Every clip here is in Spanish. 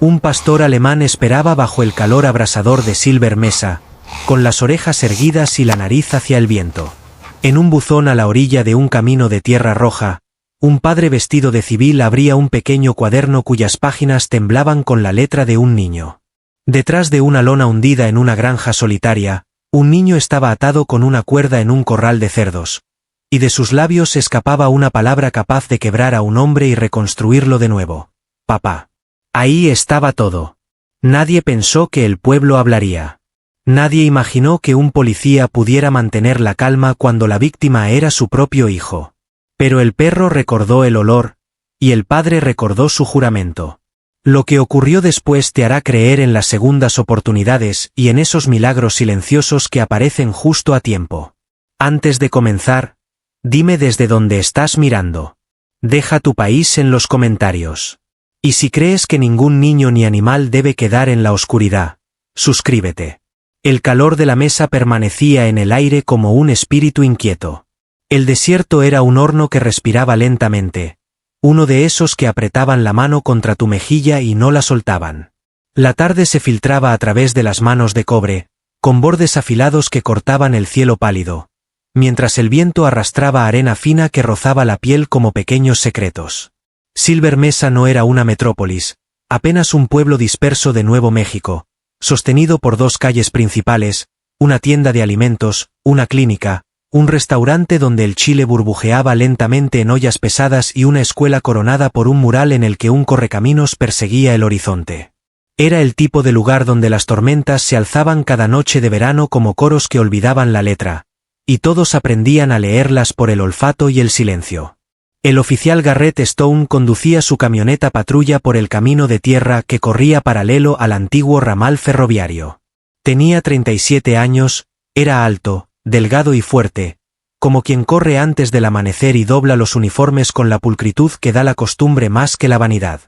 Un pastor alemán esperaba bajo el calor abrasador de Silver Mesa, con las orejas erguidas y la nariz hacia el viento. En un buzón a la orilla de un camino de tierra roja, un padre vestido de civil abría un pequeño cuaderno cuyas páginas temblaban con la letra de un niño. Detrás de una lona hundida en una granja solitaria, un niño estaba atado con una cuerda en un corral de cerdos, y de sus labios escapaba una palabra capaz de quebrar a un hombre y reconstruirlo de nuevo. Papá. Ahí estaba todo. Nadie pensó que el pueblo hablaría. Nadie imaginó que un policía pudiera mantener la calma cuando la víctima era su propio hijo. Pero el perro recordó el olor, y el padre recordó su juramento. Lo que ocurrió después te hará creer en las segundas oportunidades y en esos milagros silenciosos que aparecen justo a tiempo. Antes de comenzar, dime desde dónde estás mirando. Deja tu país en los comentarios. Y si crees que ningún niño ni animal debe quedar en la oscuridad, suscríbete. El calor de la mesa permanecía en el aire como un espíritu inquieto. El desierto era un horno que respiraba lentamente, uno de esos que apretaban la mano contra tu mejilla y no la soltaban. La tarde se filtraba a través de las manos de cobre, con bordes afilados que cortaban el cielo pálido, mientras el viento arrastraba arena fina que rozaba la piel como pequeños secretos. Silver Mesa no era una metrópolis, apenas un pueblo disperso de Nuevo México, sostenido por dos calles principales, una tienda de alimentos, una clínica, un restaurante donde el chile burbujeaba lentamente en ollas pesadas y una escuela coronada por un mural en el que un correcaminos perseguía el horizonte. Era el tipo de lugar donde las tormentas se alzaban cada noche de verano como coros que olvidaban la letra, y todos aprendían a leerlas por el olfato y el silencio. El oficial Garrett Stone conducía su camioneta patrulla por el camino de tierra que corría paralelo al antiguo ramal ferroviario. Tenía 37 años, era alto, delgado y fuerte, como quien corre antes del amanecer y dobla los uniformes con la pulcritud que da la costumbre más que la vanidad.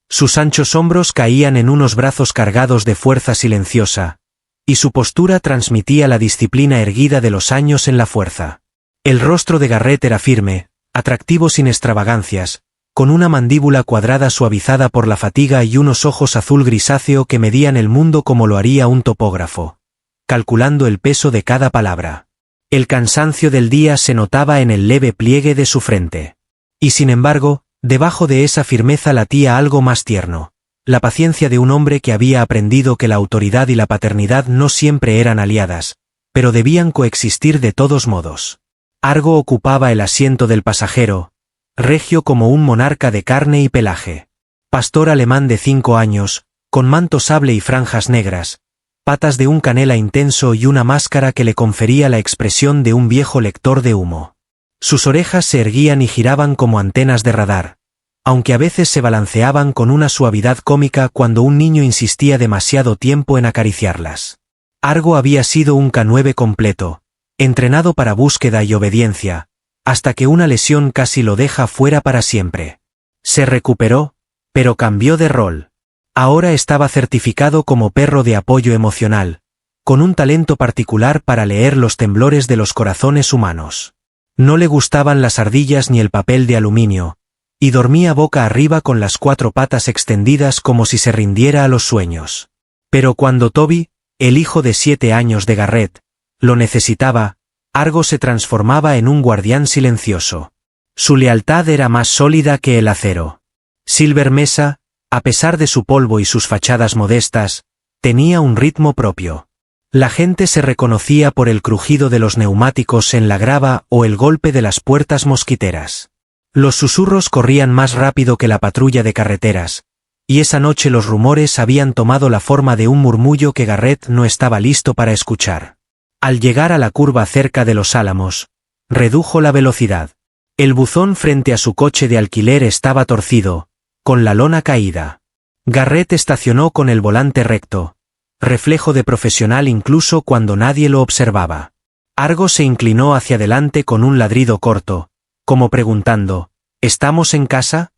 Sus anchos hombros caían en unos brazos cargados de fuerza silenciosa, y su postura transmitía la disciplina erguida de los años en la fuerza. El rostro de Garrett era firme, atractivo sin extravagancias, con una mandíbula cuadrada suavizada por la fatiga y unos ojos azul grisáceo que medían el mundo como lo haría un topógrafo, calculando el peso de cada palabra. El cansancio del día se notaba en el leve pliegue de su frente. Y sin embargo, debajo de esa firmeza latía algo más tierno, la paciencia de un hombre que había aprendido que la autoridad y la paternidad no siempre eran aliadas, pero debían coexistir de todos modos. Argo ocupaba el asiento del pasajero, regio como un monarca de carne y pelaje. Pastor alemán de 5 años, con manto sable y franjas negras, patas de un canela intenso y una máscara que le confería la expresión de un viejo lector de humo. Sus orejas se erguían y giraban como antenas de radar, aunque a veces se balanceaban con una suavidad cómica cuando un niño insistía demasiado tiempo en acariciarlas. Argo había sido un K9 completo, entrenado para búsqueda y obediencia, hasta que una lesión casi lo deja fuera para siempre. Se recuperó, pero cambió de rol. Ahora estaba certificado como perro de apoyo emocional, con un talento particular para leer los temblores de los corazones humanos. No le gustaban las ardillas ni el papel de aluminio, y dormía boca arriba con las 4 patas extendidas como si se rindiera a los sueños. Pero cuando Toby, el hijo de 7 años de Garrett, lo necesitaba, Argo se transformaba en un guardián silencioso. Su lealtad era más sólida que el acero. Silver Mesa, a pesar de su polvo y sus fachadas modestas, tenía un ritmo propio. La gente se reconocía por el crujido de los neumáticos en la grava o el golpe de las puertas mosquiteras. Los susurros corrían más rápido que la patrulla de carreteras, y esa noche los rumores habían tomado la forma de un murmullo que Garrett no estaba listo para escuchar. Al llegar a la curva cerca de los Álamos, redujo la velocidad. El buzón frente a su coche de alquiler estaba torcido, con la lona caída. Garrett estacionó con el volante recto, reflejo de profesional incluso cuando nadie lo observaba. Argo se inclinó hacia adelante con un ladrido corto, como preguntando, ¿estamos en casa?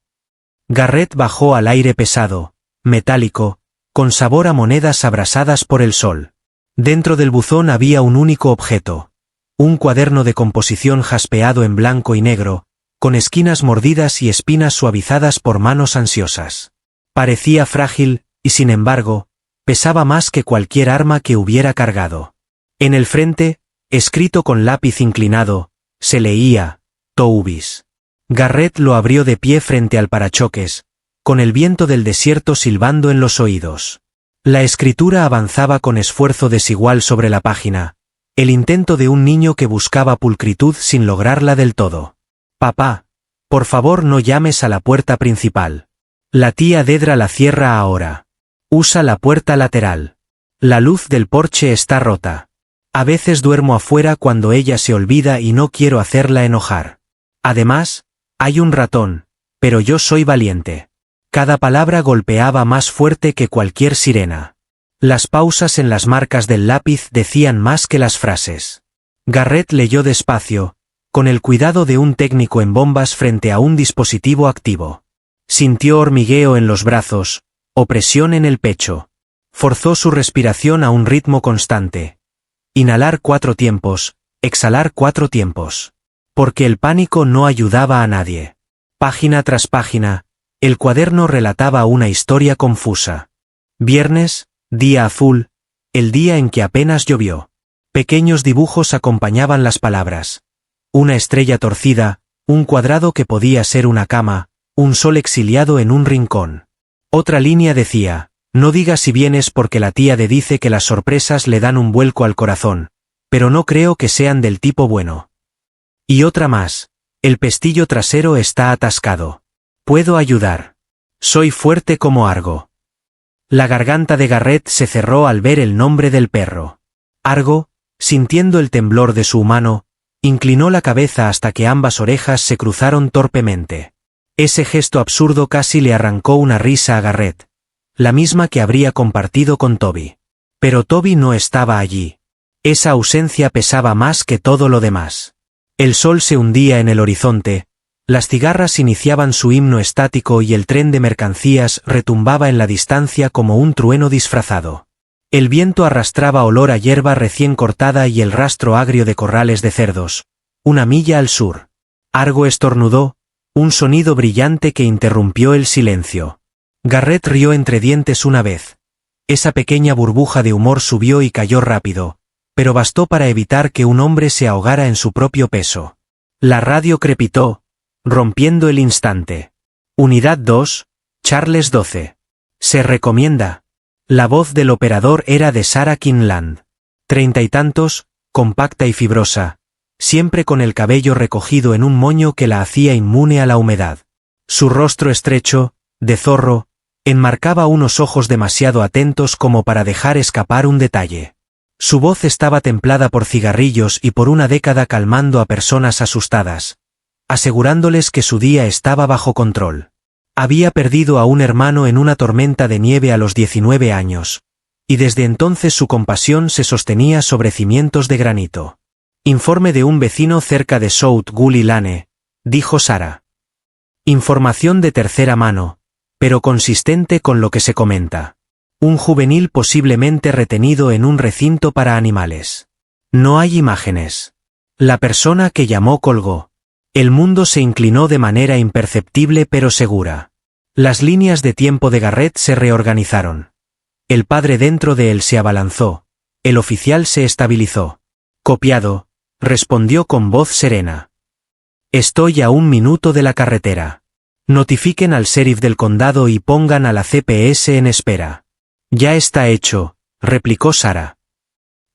Garrett bajó al aire pesado, metálico, con sabor a monedas abrasadas por el sol. Dentro del buzón había un único objeto, un cuaderno de composición jaspeado en blanco y negro, con esquinas mordidas y espinas suavizadas por manos ansiosas. Parecía frágil, y sin embargo, pesaba más que cualquier arma que hubiera cargado. En el frente, escrito con lápiz inclinado, se leía, Toubis. Garrett lo abrió de pie frente al parachoques, con el viento del desierto silbando en los oídos. La escritura avanzaba con esfuerzo desigual sobre la página, el intento de un niño que buscaba pulcritud sin lograrla del todo. Papá, por favor no llames a la puerta principal. La tía Dedra la cierra ahora. Usa la puerta lateral. La luz del porche está rota. A veces duermo afuera cuando ella se olvida y no quiero hacerla enojar. Además, hay un ratón, pero yo soy valiente. Cada palabra golpeaba más fuerte que cualquier sirena. Las pausas en las marcas del lápiz decían más que las frases. Garrett leyó despacio, con el cuidado de un técnico en bombas frente a un dispositivo activo. Sintió hormigueo en los brazos, opresión en el pecho. Forzó su respiración a un ritmo constante. Inhalar 4 tiempos, exhalar 4 tiempos. Porque el pánico no ayudaba a nadie. Página tras página, el cuaderno relataba una historia confusa. Viernes, día azul, el día en que apenas llovió. Pequeños dibujos acompañaban las palabras. Una estrella torcida, un cuadrado que podía ser una cama, un sol exiliado en un rincón. Otra línea decía, no digas si vienes porque la tía de dice que las sorpresas le dan un vuelco al corazón, pero no creo que sean del tipo bueno. Y otra más, el pestillo trasero está atascado. Puedo ayudar. Soy fuerte como Argo. La garganta de Garrett se cerró al ver el nombre del perro. Argo, sintiendo el temblor de su humano, inclinó la cabeza hasta que ambas orejas se cruzaron torpemente. Ese gesto absurdo casi le arrancó una risa a Garrett, la misma que habría compartido con Toby. Pero Toby no estaba allí. Esa ausencia pesaba más que todo lo demás. El sol se hundía en el horizonte, las cigarras iniciaban su himno estático y el tren de mercancías retumbaba en la distancia como un trueno disfrazado. El viento arrastraba olor a hierba recién cortada y el rastro agrio de corrales de cerdos, una milla al sur. Argo estornudó, un sonido brillante que interrumpió el silencio. Garrett rió entre dientes una vez. Esa pequeña burbuja de humor subió y cayó rápido, pero bastó para evitar que un hombre se ahogara en su propio peso. La radio crepitó, rompiendo el instante. Unidad 2, Charles 12. Se recomienda. La voz del operador era de Sarah Kinland. 30 y tantos, compacta y fibrosa, siempre con el cabello recogido en un moño que la hacía inmune a la humedad. Su rostro estrecho, de zorro, enmarcaba unos ojos demasiado atentos como para dejar escapar un detalle. Su voz estaba templada por cigarrillos y por una década calmando a personas asustadas, asegurándoles que su día estaba bajo control. Había perdido a un hermano en una tormenta de nieve a los 19 años, y desde entonces su compasión se sostenía sobre cimientos de granito. Informe de un vecino cerca de South Gully Lane, dijo Sarah. Información de tercera mano, pero consistente con lo que se comenta. Un juvenil posiblemente retenido en un recinto para animales. No hay imágenes. La persona que llamó colgó. El mundo se inclinó de manera imperceptible pero segura. Las líneas de tiempo de Garrett se reorganizaron. El padre dentro de él se abalanzó. El oficial se estabilizó. Copiado, respondió con voz serena. Estoy a 1 minuto de la carretera. Notifiquen al sheriff del condado y pongan a la CPS en espera. Ya está hecho, replicó Sarah.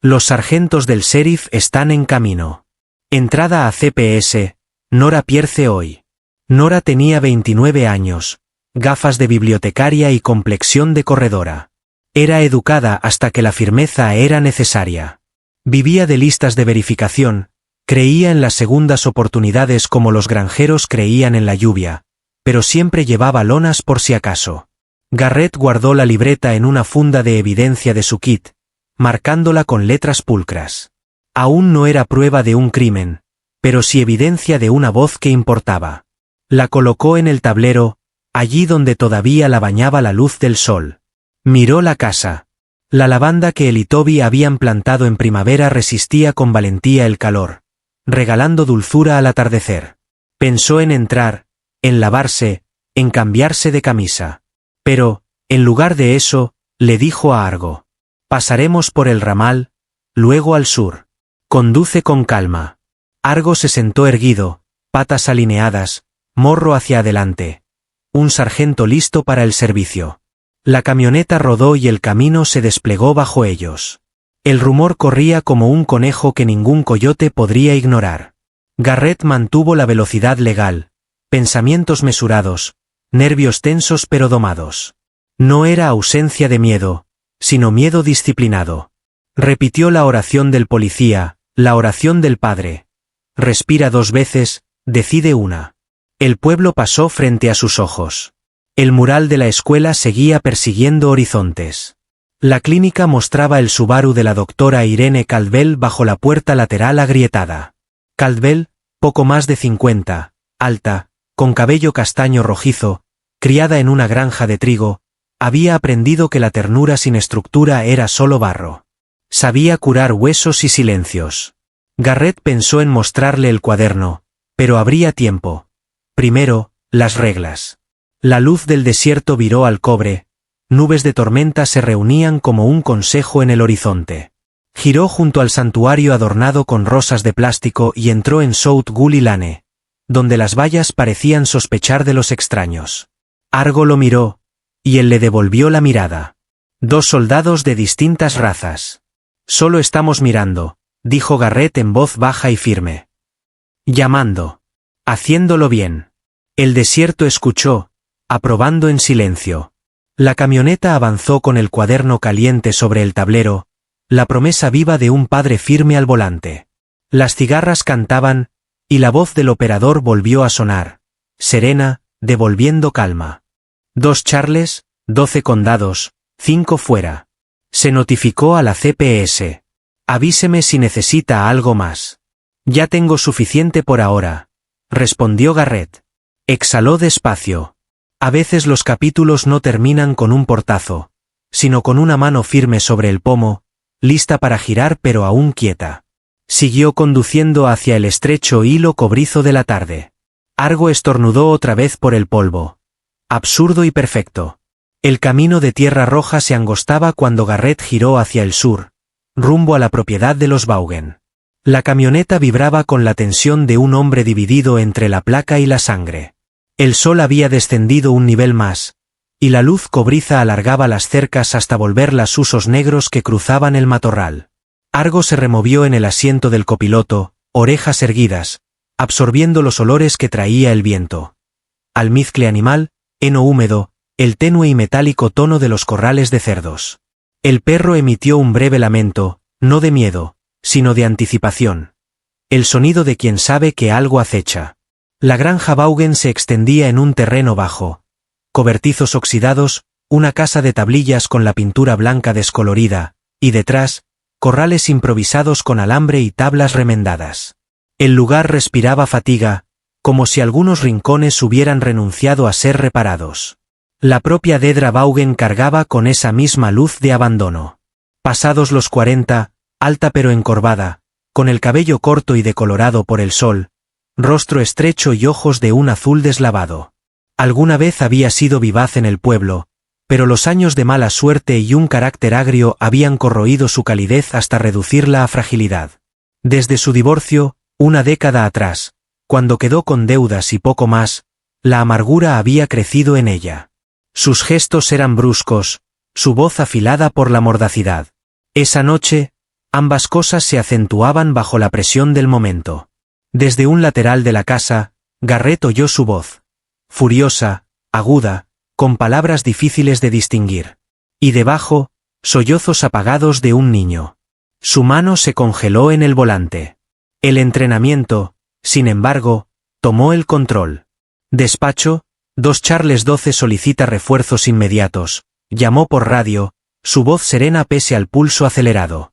Los sargentos del sheriff están en camino. Entrada a CPS, Nora Pierce hoy. Nora tenía 29 años, gafas de bibliotecaria y complexión de corredora. Era educada hasta que la firmeza era necesaria. Vivía de listas de verificación, creía en las segundas oportunidades como los granjeros creían en la lluvia, pero siempre llevaba lonas por si acaso. Garrett guardó la libreta en una funda de evidencia de su kit, marcándola con letras pulcras. Aún no era prueba de un crimen, pero sí evidencia de una voz que importaba. La colocó en el tablero, allí donde todavía la bañaba la luz del sol. Miró la casa. La lavanda que él y Toby habían plantado en primavera resistía con valentía el calor, regalando dulzura al atardecer. Pensó en entrar, en lavarse, en cambiarse de camisa. Pero, En lugar de eso, le dijo a Argo. Pasaremos por el ramal, luego al sur. Conduce con calma. Argo se sentó erguido, patas alineadas, morro hacia adelante. Un sargento listo para el servicio. La camioneta rodó y el camino se desplegó bajo ellos. El rumor corría como un conejo que ningún coyote podría ignorar. Garrett mantuvo la velocidad legal, pensamientos mesurados, nervios tensos pero domados. No era ausencia de miedo, sino miedo disciplinado. Repitió la oración del policía, la oración del padre. Respira 2 veces, decide una. El pueblo pasó frente a sus ojos. El mural de la escuela seguía persiguiendo horizontes. La clínica mostraba el Subaru de la doctora Irene Caldwell bajo la puerta lateral agrietada. Caldwell, poco más de 50, alta, con cabello castaño rojizo, criada en una granja de trigo, había aprendido que la ternura sin estructura era solo barro. Sabía curar huesos y silencios. Garrett pensó en mostrarle el cuaderno, pero habría tiempo. Primero, las reglas. La luz del desierto viró al cobre, nubes de tormenta se reunían como un consejo en el horizonte. Giró junto al santuario adornado con rosas de plástico y entró en South Gully Lane, donde las vallas parecían sospechar de los extraños. Argo lo miró, y él le devolvió la mirada. 2 soldados de distintas razas. Solo estamos mirando, dijo Garrett en voz baja y firme. Llamando. Haciéndolo bien. El desierto escuchó, aprobando en silencio. La camioneta avanzó con el cuaderno caliente sobre el tablero, la promesa viva de un padre firme al volante. Las cigarras cantaban, y la voz del operador volvió a sonar, serena, devolviendo calma. 2 Charles, 12 condados, 5 fuera. Se notificó a la CPS. Avíseme si necesita algo más. Ya tengo suficiente por ahora, respondió Garrett. Exhaló despacio. A veces los capítulos no terminan con un portazo, sino con una mano firme sobre el pomo, lista para girar pero aún quieta. Siguió conduciendo hacia el estrecho hilo cobrizo de la tarde. Argo estornudó otra vez por el polvo. Absurdo y perfecto. El camino de tierra roja se angostaba cuando Garrett giró hacia el sur, rumbo a la propiedad de los Vaughan. La camioneta vibraba con la tensión de un hombre dividido entre la placa y la sangre. El sol había descendido un nivel más, y la luz cobriza alargaba las cercas hasta volver las usos negros que cruzaban el matorral. Argo se removió en el asiento del copiloto, orejas erguidas, absorbiendo los olores que traía el viento. Almizcle animal, heno húmedo, el tenue y metálico tono de los corrales de cerdos. El perro emitió un breve lamento, no de miedo, sino de anticipación. El sonido de quien sabe que algo acecha. La granja Vaughan se extendía en un terreno bajo. Cobertizos oxidados, una casa de tablillas con la pintura blanca descolorida, y detrás, corrales improvisados con alambre y tablas remendadas. El lugar respiraba fatiga, como si algunos rincones hubieran renunciado a ser reparados. La propia Dedra Vaughan cargaba con esa misma luz de abandono. Pasados los 40, alta pero encorvada, con el cabello corto y decolorado por el sol, rostro estrecho y ojos de un azul deslavado. Alguna vez había sido vivaz en el pueblo, pero los años de mala suerte y un carácter agrio habían corroído su calidez hasta reducirla a fragilidad. Desde su divorcio, una década atrás, cuando quedó con deudas y poco más, la amargura había crecido en ella. Sus gestos eran bruscos, su voz afilada por la mordacidad. Esa noche, ambas cosas se acentuaban bajo la presión del momento. Desde un lateral de la casa, Garrett oyó su voz. Furiosa, aguda, con palabras difíciles de distinguir. Y debajo, sollozos apagados de un niño. Su mano se congeló en el volante. El entrenamiento, sin embargo, tomó el control. Despacho, 2 Charles 12 solicita refuerzos inmediatos. Llamó por radio, su voz serena pese al pulso acelerado.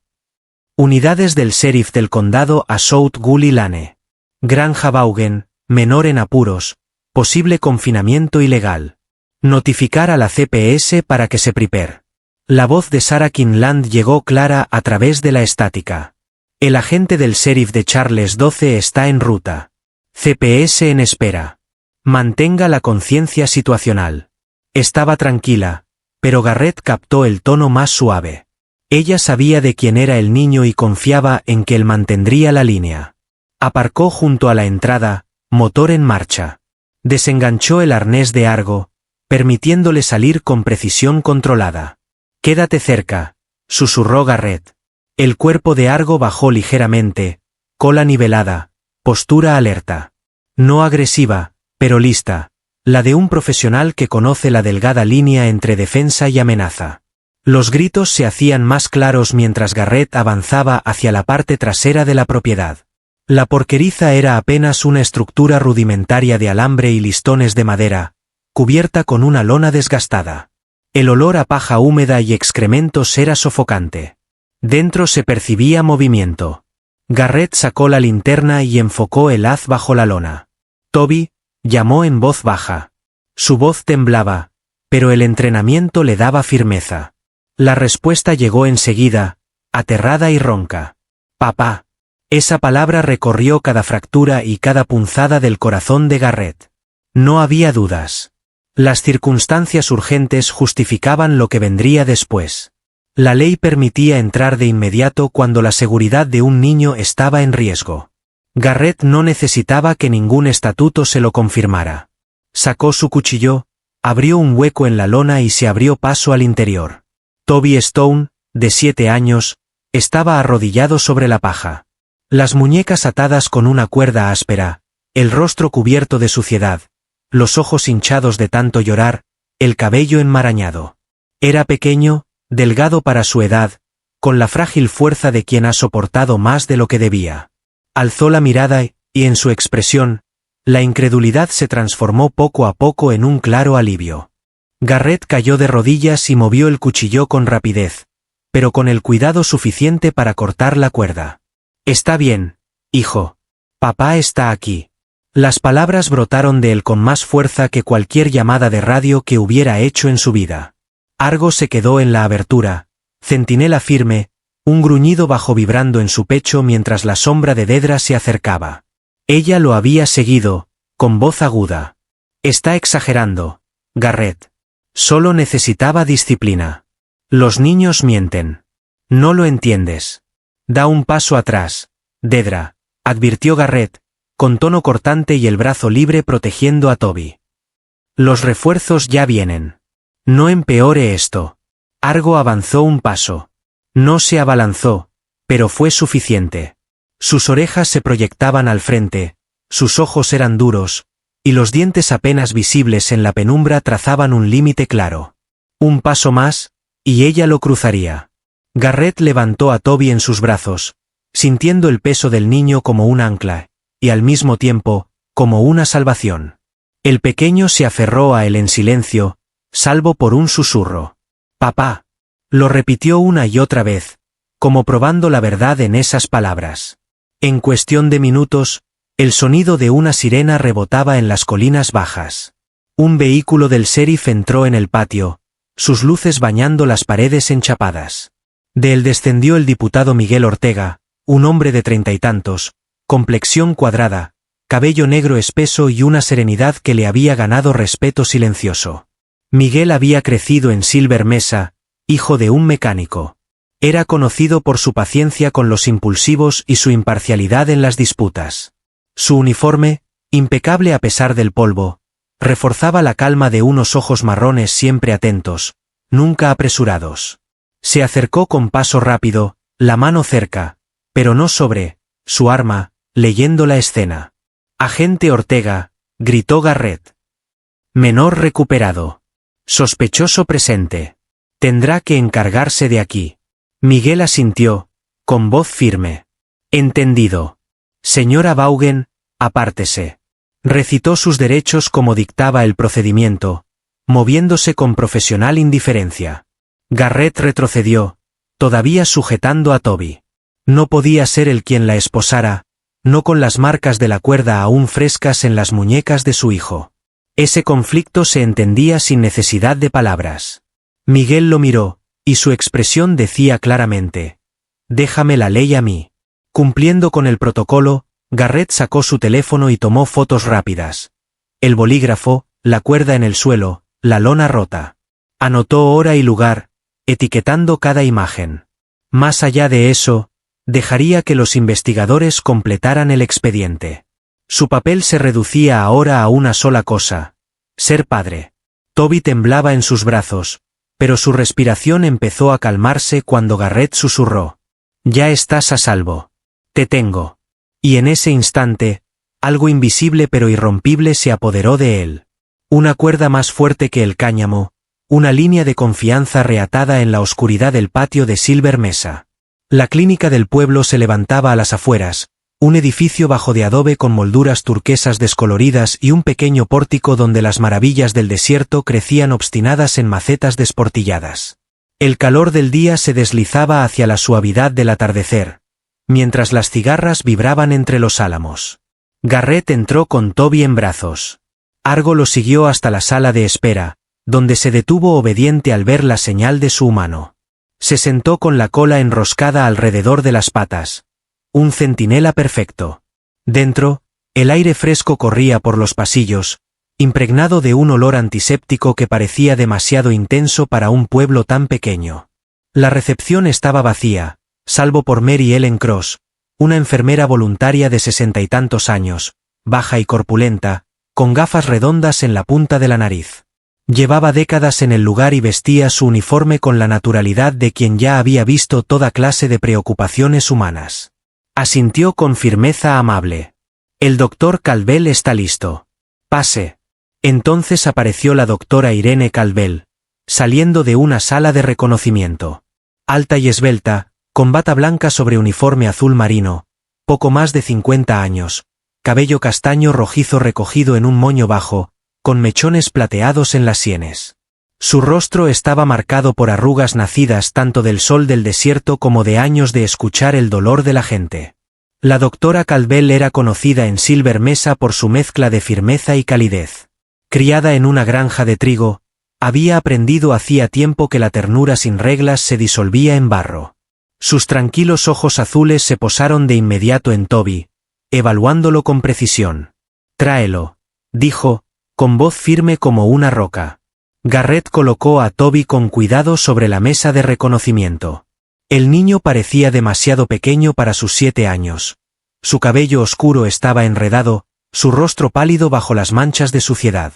Unidades del sheriff del condado a South Gully Lane. Granja Vaughan, menor en apuros, posible confinamiento ilegal. Notificar a la CPS para que se prepare. La voz de Sarah Kinland llegó clara a través de la estática. El agente del sheriff de Charles 12 está en ruta. CPS en espera. Mantenga la conciencia situacional. Estaba tranquila, pero Garrett captó el tono más suave. Ella sabía de quién era el niño y confiaba en que él mantendría la línea. Aparcó junto a la entrada, motor en marcha. Desenganchó el arnés de Argo, permitiéndole salir con precisión controlada. «Quédate cerca», susurró Garrett. El cuerpo de Argo bajó ligeramente, cola nivelada, postura alerta. No agresiva, pero lista, la de un profesional que conoce la delgada línea entre defensa y amenaza. Los gritos se hacían más claros mientras Garrett avanzaba hacia la parte trasera de la propiedad. La porqueriza era apenas una estructura rudimentaria de alambre y listones de madera, cubierta con una lona desgastada. El olor a paja húmeda y excrementos era sofocante. Dentro se percibía movimiento. Garrett sacó la linterna y enfocó el haz bajo la lona. «Toby», llamó en voz baja. Su voz temblaba, pero el entrenamiento le daba firmeza. La respuesta llegó enseguida, aterrada y ronca. «Papá». Esa palabra recorrió cada fractura y cada punzada del corazón de Garrett. No había dudas. Las circunstancias urgentes justificaban lo que vendría después. La ley permitía entrar de inmediato cuando la seguridad de un niño estaba en riesgo. Garrett no necesitaba que ningún estatuto se lo confirmara. Sacó su cuchillo, abrió un hueco en la lona y se abrió paso al interior. Toby Stone, de 7 años, estaba arrodillado sobre la paja. Las muñecas atadas con una cuerda áspera, el rostro cubierto de suciedad, los ojos hinchados de tanto llorar, el cabello enmarañado. Era pequeño, delgado para su edad, con la frágil fuerza de quien ha soportado más de lo que debía. Alzó la mirada y en su expresión, la incredulidad se transformó poco a poco en un claro alivio. Garrett cayó de rodillas y movió el cuchillo con rapidez, pero con el cuidado suficiente para cortar la cuerda. «Está bien, hijo. Papá está aquí». Las palabras brotaron de él con más fuerza que cualquier llamada de radio que hubiera hecho en su vida. Argo se quedó en la abertura, centinela firme, un gruñido bajo vibrando en su pecho mientras la sombra de Dedra se acercaba. Ella lo había seguido, con voz aguda. «Está exagerando, Garrett. Solo necesitaba disciplina. Los niños mienten. No lo entiendes. Da un paso atrás, Dedra», advirtió Garrett, con tono cortante y el brazo libre protegiendo a Toby. «Los refuerzos ya vienen. No empeore esto». Argo avanzó un paso. No se abalanzó, pero fue suficiente. Sus orejas se proyectaban al frente, sus ojos eran duros, y los dientes apenas visibles en la penumbra trazaban un límite claro. Un paso más, y ella lo cruzaría. Garrett levantó a Toby en sus brazos, sintiendo el peso del niño como un ancla, y al mismo tiempo, como una salvación. El pequeño se aferró a él en silencio, salvo por un susurro. «Papá», lo repitió una y otra vez, como probando la verdad en esas palabras. En cuestión de minutos, el sonido de una sirena rebotaba en las colinas bajas. Un vehículo del sheriff entró en el patio, sus luces bañando las paredes enchapadas. De él descendió el diputado Miguel Ortega, un hombre de 30 y tantos, complexión cuadrada, cabello negro espeso y una serenidad que le había ganado respeto silencioso. Miguel había crecido en Silver Mesa, hijo de un mecánico. Era conocido por su paciencia con los impulsivos y su imparcialidad en las disputas. Su uniforme, impecable a pesar del polvo, reforzaba la calma de unos ojos marrones siempre atentos, nunca apresurados. Se acercó con paso rápido, la mano cerca, pero no sobre, su arma, leyendo la escena. «Agente Ortega», gritó Garrett. «Menor recuperado. Sospechoso presente. Tendrá que encargarse de aquí». Miguel asintió, con voz firme. «Entendido. Señora Vaughan, apártese». Recitó sus derechos como dictaba el procedimiento, moviéndose con profesional indiferencia. Garrett retrocedió, todavía sujetando a Toby. No podía ser él quien la esposara, no con las marcas de la cuerda aún frescas en las muñecas de su hijo. Ese conflicto se entendía sin necesidad de palabras. Miguel lo miró, y su expresión decía claramente: «Déjame la ley a mí». Cumpliendo con el protocolo, Garrett sacó su teléfono y tomó fotos rápidas. El bolígrafo, la cuerda en el suelo, la lona rota. Anotó hora y lugar, etiquetando cada imagen. Más allá de eso, dejaría que los investigadores completaran el expediente. Su papel se reducía ahora a una sola cosa: ser padre. Toby temblaba en sus brazos, pero su respiración empezó a calmarse cuando Garrett susurró: «Ya estás a salvo. Te tengo». Y en ese instante, algo invisible pero irrompible se apoderó de él. Una cuerda más fuerte que el cáñamo, una línea de confianza reatada en la oscuridad del patio de Silver Mesa. La clínica del pueblo se levantaba a las afueras, un edificio bajo de adobe con molduras turquesas descoloridas y un pequeño pórtico donde las maravillas del desierto crecían obstinadas en macetas desportilladas. El calor del día se deslizaba hacia la suavidad del atardecer, mientras las cigarras vibraban entre los álamos. Garrett entró con Toby en brazos. Argo lo siguió hasta la sala de espera, donde se detuvo obediente al ver la señal de su humano. Se sentó con la cola enroscada alrededor de las patas. Un centinela perfecto. Dentro, el aire fresco corría por los pasillos, impregnado de un olor antiséptico que parecía demasiado intenso para un pueblo tan pequeño. La recepción estaba vacía, salvo por Mary Ellen Cross, una enfermera voluntaria de 60 y tantos años, baja y corpulenta, con gafas redondas en la punta de la nariz. Llevaba décadas en el lugar y vestía su uniforme con la naturalidad de quien ya había visto toda clase de preocupaciones humanas. Asintió con firmeza amable. «El doctor Caldwell está listo. Pase». Entonces apareció la doctora Irene Caldwell, saliendo de una sala de reconocimiento. Alta y esbelta, con bata blanca sobre uniforme azul marino, poco más de 50 años, cabello castaño rojizo recogido en un moño bajo, con mechones plateados en las sienes. Su rostro estaba marcado por arrugas nacidas tanto del sol del desierto como de años de escuchar el dolor de la gente. La doctora Caldwell era conocida en Silver Mesa por su mezcla de firmeza y calidez. Criada en una granja de trigo, había aprendido hacía tiempo que la ternura sin reglas se disolvía en barro. Sus tranquilos ojos azules se posaron de inmediato en Toby, evaluándolo con precisión. «Tráelo», dijo, con voz firme como una roca. Garrett colocó a Toby con cuidado sobre la mesa de reconocimiento. El niño parecía demasiado pequeño para sus 7 años. Su cabello oscuro estaba enredado, su rostro pálido bajo las manchas de suciedad.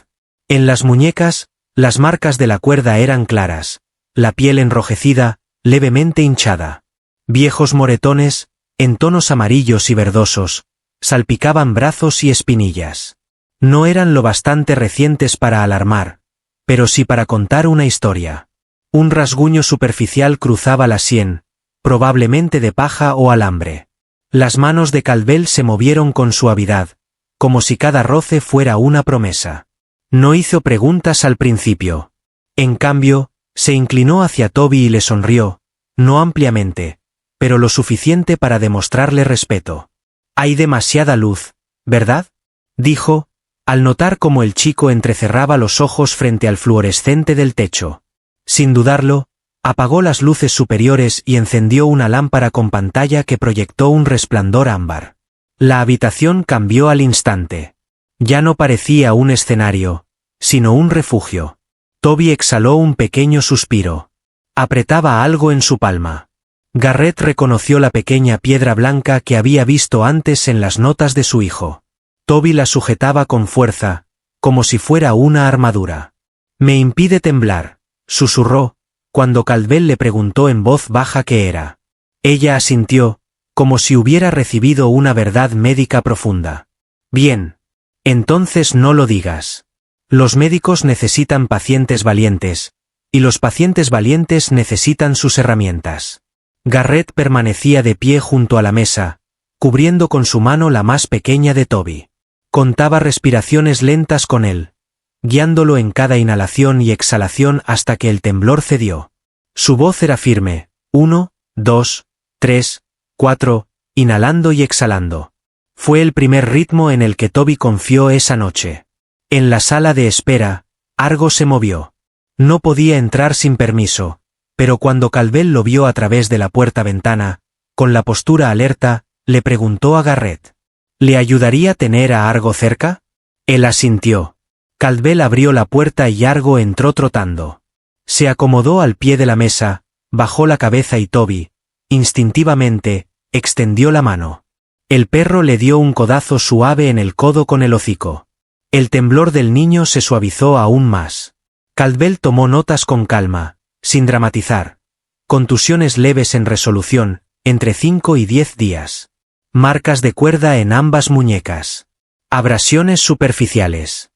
En las muñecas, las marcas de la cuerda eran claras, la piel enrojecida, levemente hinchada. Viejos moretones, en tonos amarillos y verdosos, salpicaban brazos y espinillas. No eran lo bastante recientes para alarmar, pero sí para contar una historia. Un rasguño superficial cruzaba la sien, probablemente de paja o alambre. Las manos de Caldwell se movieron con suavidad, como si cada roce fuera una promesa. No hizo preguntas al principio. En cambio, se inclinó hacia Toby y le sonrió, no ampliamente, pero lo suficiente para demostrarle respeto. «Hay demasiada luz, ¿verdad?», dijo, al notar cómo el chico entrecerraba los ojos frente al fluorescente del techo. Sin dudarlo, apagó las luces superiores y encendió una lámpara con pantalla que proyectó un resplandor ámbar. La habitación cambió al instante. Ya no parecía un escenario, sino un refugio. Toby exhaló un pequeño suspiro. Apretaba algo en su palma. Garrett reconoció la pequeña piedra blanca que había visto antes en las notas de su hijo. Toby la sujetaba con fuerza, como si fuera una armadura. «Me impide temblar», susurró, cuando Caldwell le preguntó en voz baja qué era. Ella asintió, como si hubiera recibido una verdad médica profunda. «Bien. Entonces no lo digas. Los médicos necesitan pacientes valientes, y los pacientes valientes necesitan sus herramientas». Garrett permanecía de pie junto a la mesa, cubriendo con su mano la más pequeña de Toby. Contaba respiraciones lentas con él, guiándolo en cada inhalación y exhalación hasta que el temblor cedió. Su voz era firme: 1, 2, 3, 4, inhalando y exhalando. Fue el primer ritmo en el que Toby confió esa noche. En la sala de espera, Argo se movió. No podía entrar sin permiso, pero cuando Caldwell lo vio a través de la puerta-ventana, con la postura alerta, le preguntó a Garrett: ¿le ayudaría tener a Argo cerca? Él asintió. Caldwell abrió la puerta y Argo entró trotando. Se acomodó al pie de la mesa, bajó la cabeza y Toby, instintivamente, extendió la mano. El perro le dio un codazo suave en el codo con el hocico. El temblor del niño se suavizó aún más. Caldwell tomó notas con calma, sin dramatizar. Contusiones leves en resolución, entre 5 y 10 días. Marcas de cuerda en ambas muñecas. Abrasiones superficiales.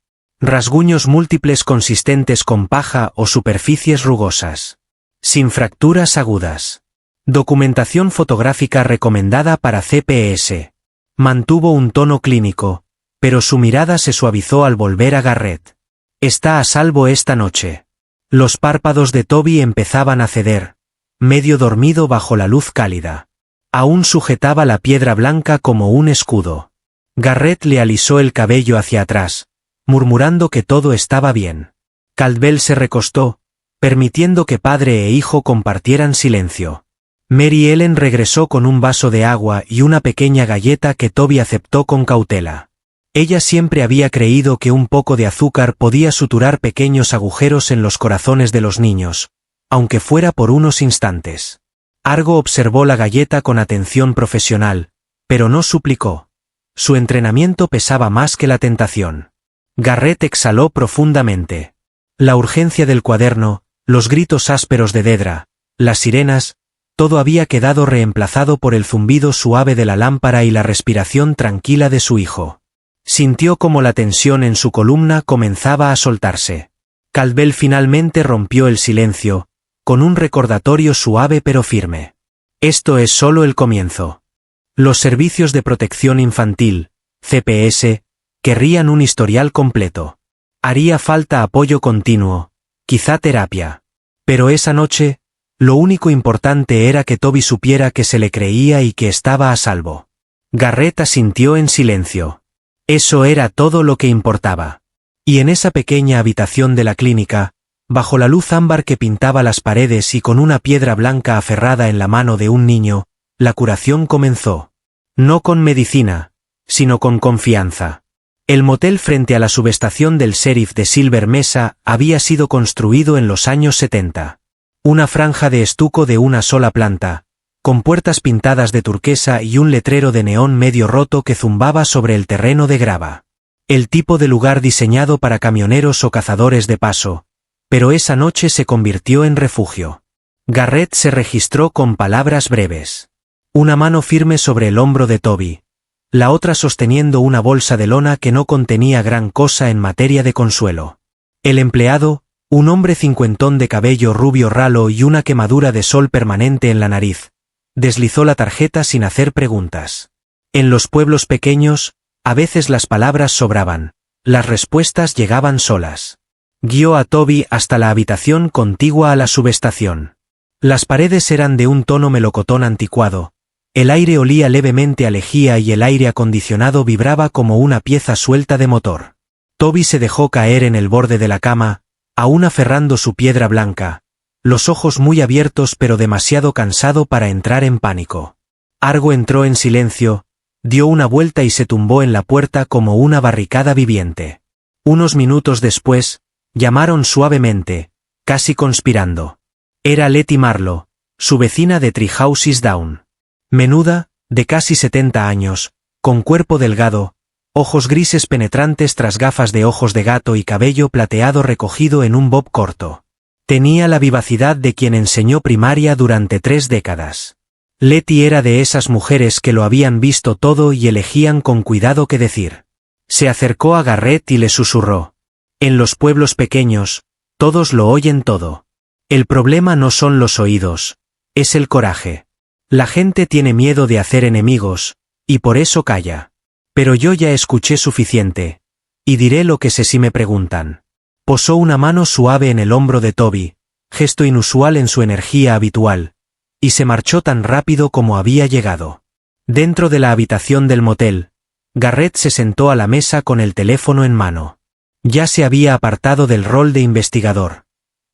Rasguños múltiples consistentes con paja o superficies rugosas. Sin fracturas agudas. Documentación fotográfica recomendada para CPS. Mantuvo un tono clínico, pero su mirada se suavizó al volver a Garrett. Está a salvo esta noche. Los párpados de Toby empezaban a ceder, medio dormido bajo la luz cálida. Aún sujetaba la piedra blanca como un escudo. Garrett le alisó el cabello hacia atrás, murmurando que todo estaba bien. Caldwell se recostó, permitiendo que padre e hijo compartieran silencio. Mary Ellen regresó con un vaso de agua y una pequeña galleta que Toby aceptó con cautela. Ella siempre había creído que un poco de azúcar podía suturar pequeños agujeros en los corazones de los niños, aunque fuera por unos instantes. Argo observó la galleta con atención profesional, pero no suplicó. Su entrenamiento pesaba más que la tentación. Garrett exhaló profundamente. La urgencia del cuaderno, los gritos ásperos de Dedra, las sirenas, todo había quedado reemplazado por el zumbido suave de la lámpara y la respiración tranquila de su hijo. Sintió como la tensión en su columna comenzaba a soltarse. Caldwell finalmente rompió el silencio, con un recordatorio suave pero firme. Esto es solo el comienzo. Los servicios de protección infantil, CPS, querrían un historial completo. Haría falta apoyo continuo, quizá terapia. Pero esa noche, lo único importante era que Toby supiera que se le creía y que estaba a salvo. Garrett asintió en silencio. Eso era todo lo que importaba. Y en esa pequeña habitación de la clínica, bajo la luz ámbar que pintaba las paredes y con una piedra blanca aferrada en la mano de un niño, la curación comenzó. No con medicina, sino con confianza. El motel frente a la subestación del sheriff de Silver Mesa había sido construido en los años 70. Una franja de estuco de una sola planta, con puertas pintadas de turquesa y un letrero de neón medio roto que zumbaba sobre el terreno de grava. El tipo de lugar diseñado para camioneros o cazadores de paso, pero esa noche se convirtió en refugio. Garrett se registró con palabras breves. Una mano firme sobre el hombro de Toby, la otra sosteniendo una bolsa de lona que no contenía gran cosa en materia de consuelo. El empleado, un hombre cincuentón de cabello rubio ralo y una quemadura de sol permanente en la nariz, deslizó la tarjeta sin hacer preguntas. En los pueblos pequeños, a veces las palabras sobraban, las respuestas llegaban solas. Guió a Toby hasta la habitación contigua a la subestación. Las paredes eran de un tono melocotón anticuado, el aire olía levemente a lejía y el aire acondicionado vibraba como una pieza suelta de motor. Toby se dejó caer en el borde de la cama, aún aferrando su piedra blanca, los ojos muy abiertos pero demasiado cansado para entrar en pánico. Argo entró en silencio, dio una vuelta y se tumbó en la puerta como una barricada viviente. Unos minutos después, llamaron suavemente, casi conspirando. Era Letty Marlowe, su vecina de Three Houses Down. Menuda, de casi 70 años, con cuerpo delgado, ojos grises penetrantes tras gafas de ojos de gato y cabello plateado recogido en un bob corto. Tenía la vivacidad de quien enseñó primaria durante 3 décadas. Letty era de esas mujeres que lo habían visto todo y elegían con cuidado qué decir. Se acercó a Garrett y le susurró. En los pueblos pequeños, todos lo oyen todo. El problema no son los oídos, es el coraje. La gente tiene miedo de hacer enemigos, y por eso calla. Pero yo ya escuché suficiente, y diré lo que sé si me preguntan. Posó una mano suave en el hombro de Toby, gesto inusual en su energía habitual, y se marchó tan rápido como había llegado. Dentro de la habitación del motel, Garrett se sentó a la mesa con el teléfono en mano. Ya se había apartado del rol de investigador.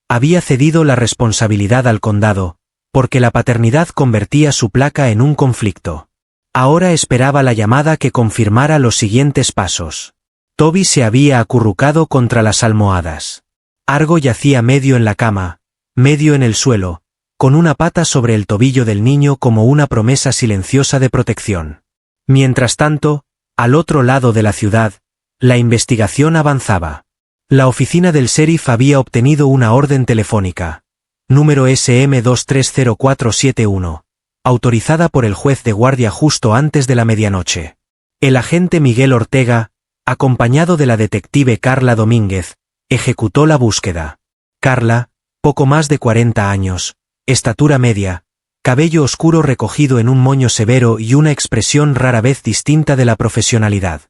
Había cedido la responsabilidad al condado, porque la paternidad convertía su placa en un conflicto. Ahora esperaba la llamada que confirmara los siguientes pasos. Toby se había acurrucado contra las almohadas. Argo yacía medio en la cama, medio en el suelo, con una pata sobre el tobillo del niño como una promesa silenciosa de protección. Mientras tanto, al otro lado de la ciudad, la investigación avanzaba. La oficina del sheriff había obtenido una orden telefónica, número SM230471, autorizada por el juez de guardia justo antes de la medianoche. El agente Miguel Ortega, acompañado de la detective Carla Domínguez, ejecutó la búsqueda. Carla, poco más de 40 años, estatura media, cabello oscuro recogido en un moño severo y una expresión rara vez distinta de la profesionalidad.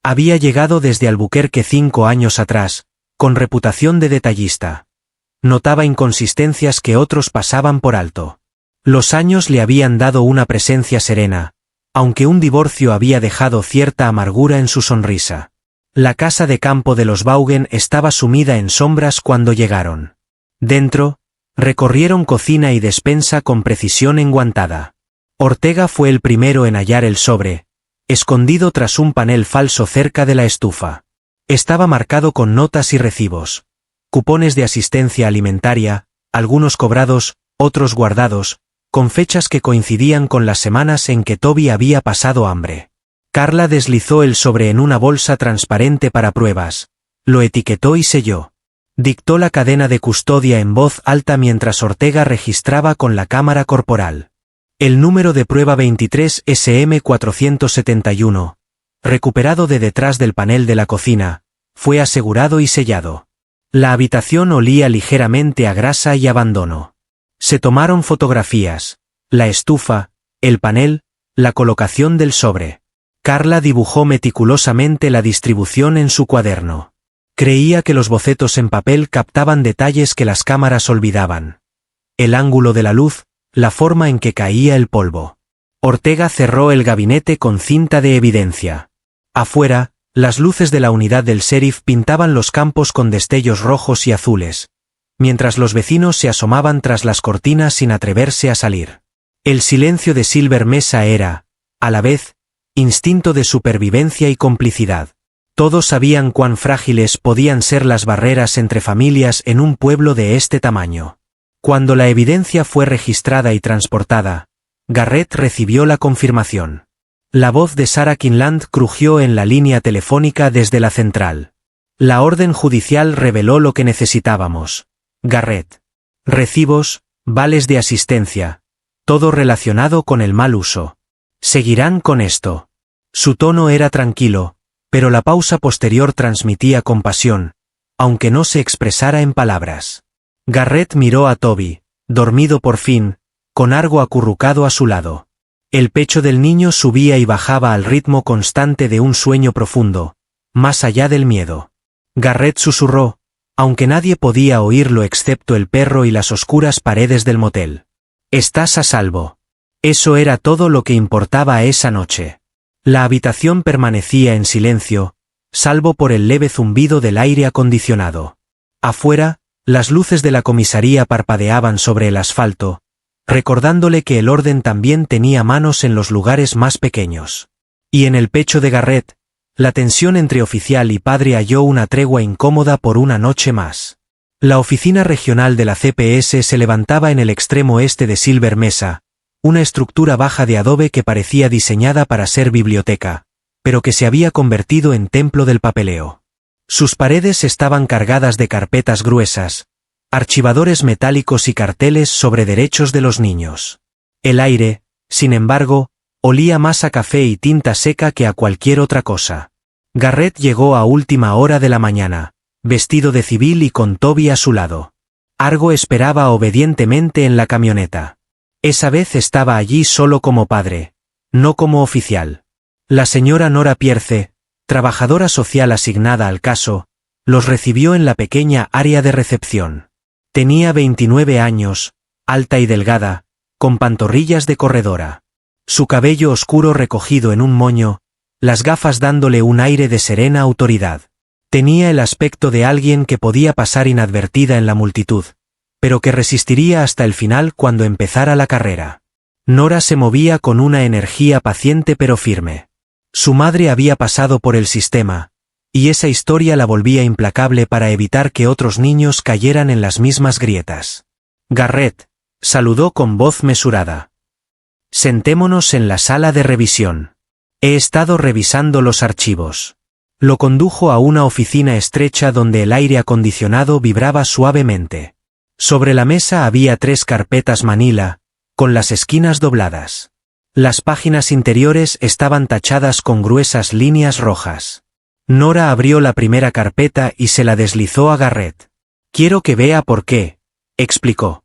Había llegado desde Albuquerque 5 años atrás, con reputación de detallista. Notaba inconsistencias que otros pasaban por alto. Los años le habían dado una presencia serena, aunque un divorcio había dejado cierta amargura en su sonrisa. La casa de campo de los Vaughan estaba sumida en sombras cuando llegaron. Dentro, recorrieron cocina y despensa con precisión enguantada. Ortega fue el primero en hallar el sobre, escondido tras un panel falso cerca de la estufa. Estaba marcado con notas y recibos, cupones de asistencia alimentaria, algunos cobrados, otros guardados, con fechas que coincidían con las semanas en que Toby había pasado hambre. Carla deslizó el sobre en una bolsa transparente para pruebas, lo etiquetó y selló. Dictó la cadena de custodia en voz alta mientras Ortega registraba con la cámara corporal. El número de prueba 23 SM471, recuperado de detrás del panel de la cocina, fue asegurado y sellado. La habitación olía ligeramente a grasa y abandono. Se tomaron fotografías, la estufa, el panel, la colocación del sobre. Carla dibujó meticulosamente la distribución en su cuaderno. Creía que los bocetos en papel captaban detalles que las cámaras olvidaban. El ángulo de la luz, la forma en que caía el polvo. Ortega cerró el gabinete con cinta de evidencia. Afuera, las luces de la unidad del sheriff pintaban los campos con destellos rojos y azules, mientras los vecinos se asomaban tras las cortinas sin atreverse a salir. El silencio de Silver Mesa era, a la vez, instinto de supervivencia y complicidad. Todos sabían cuán frágiles podían ser las barreras entre familias en un pueblo de este tamaño. Cuando la evidencia fue registrada y transportada, Garrett recibió la confirmación. La voz de Sarah Kinland crujió en la línea telefónica desde la central. La orden judicial reveló lo que necesitábamos. Garrett. Recibos, vales de asistencia, todo relacionado con el mal uso. Seguirán con esto. Su tono era tranquilo, pero la pausa posterior transmitía compasión, aunque no se expresara en palabras. Garrett miró a Toby, dormido por fin, con Argo acurrucado a su lado. El pecho del niño subía y bajaba al ritmo constante de un sueño profundo, más allá del miedo. Garrett susurró, aunque nadie podía oírlo excepto el perro y las oscuras paredes del motel. «Estás a salvo». Eso era todo lo que importaba esa noche. La habitación permanecía en silencio, salvo por el leve zumbido del aire acondicionado. Afuera, las luces de la comisaría parpadeaban sobre el asfalto, recordándole que el orden también tenía manos en los lugares más pequeños. Y en el pecho de Garrett, la tensión entre oficial y padre halló una tregua incómoda por una noche más. La oficina regional de la CPS se levantaba en el extremo este de Silver Mesa, una estructura baja de adobe que parecía diseñada para ser biblioteca, pero que se había convertido en templo del papeleo. Sus paredes estaban cargadas de carpetas gruesas, archivadores metálicos y carteles sobre derechos de los niños. El aire, sin embargo, olía más a café y tinta seca que a cualquier otra cosa. Garrett llegó a última hora de la mañana, vestido de civil y con Toby a su lado. Argo esperaba obedientemente en la camioneta. Esa vez estaba allí solo como padre, no como oficial. La señora Nora Pierce, trabajadora social asignada al caso, los recibió en la pequeña área de recepción. Tenía 29 años, alta y delgada, con pantorrillas de corredora. Su cabello oscuro recogido en un moño, las gafas dándole un aire de serena autoridad. Tenía el aspecto de alguien que podía pasar inadvertida en la multitud, pero que resistiría hasta el final cuando empezara la carrera. Nora se movía con una energía paciente pero firme. Su madre había pasado por el sistema, y esa historia la volvía implacable para evitar que otros niños cayeran en las mismas grietas. Garrett, saludó con voz mesurada. Sentémonos en la sala de revisión. He estado revisando los archivos. Lo condujo a una oficina estrecha donde el aire acondicionado vibraba suavemente. Sobre la mesa había 3 carpetas manila, con las esquinas dobladas. Las páginas interiores estaban tachadas con gruesas líneas rojas. Nora abrió la primera carpeta y se la deslizó a Garrett. Quiero que vea por qué, explicó.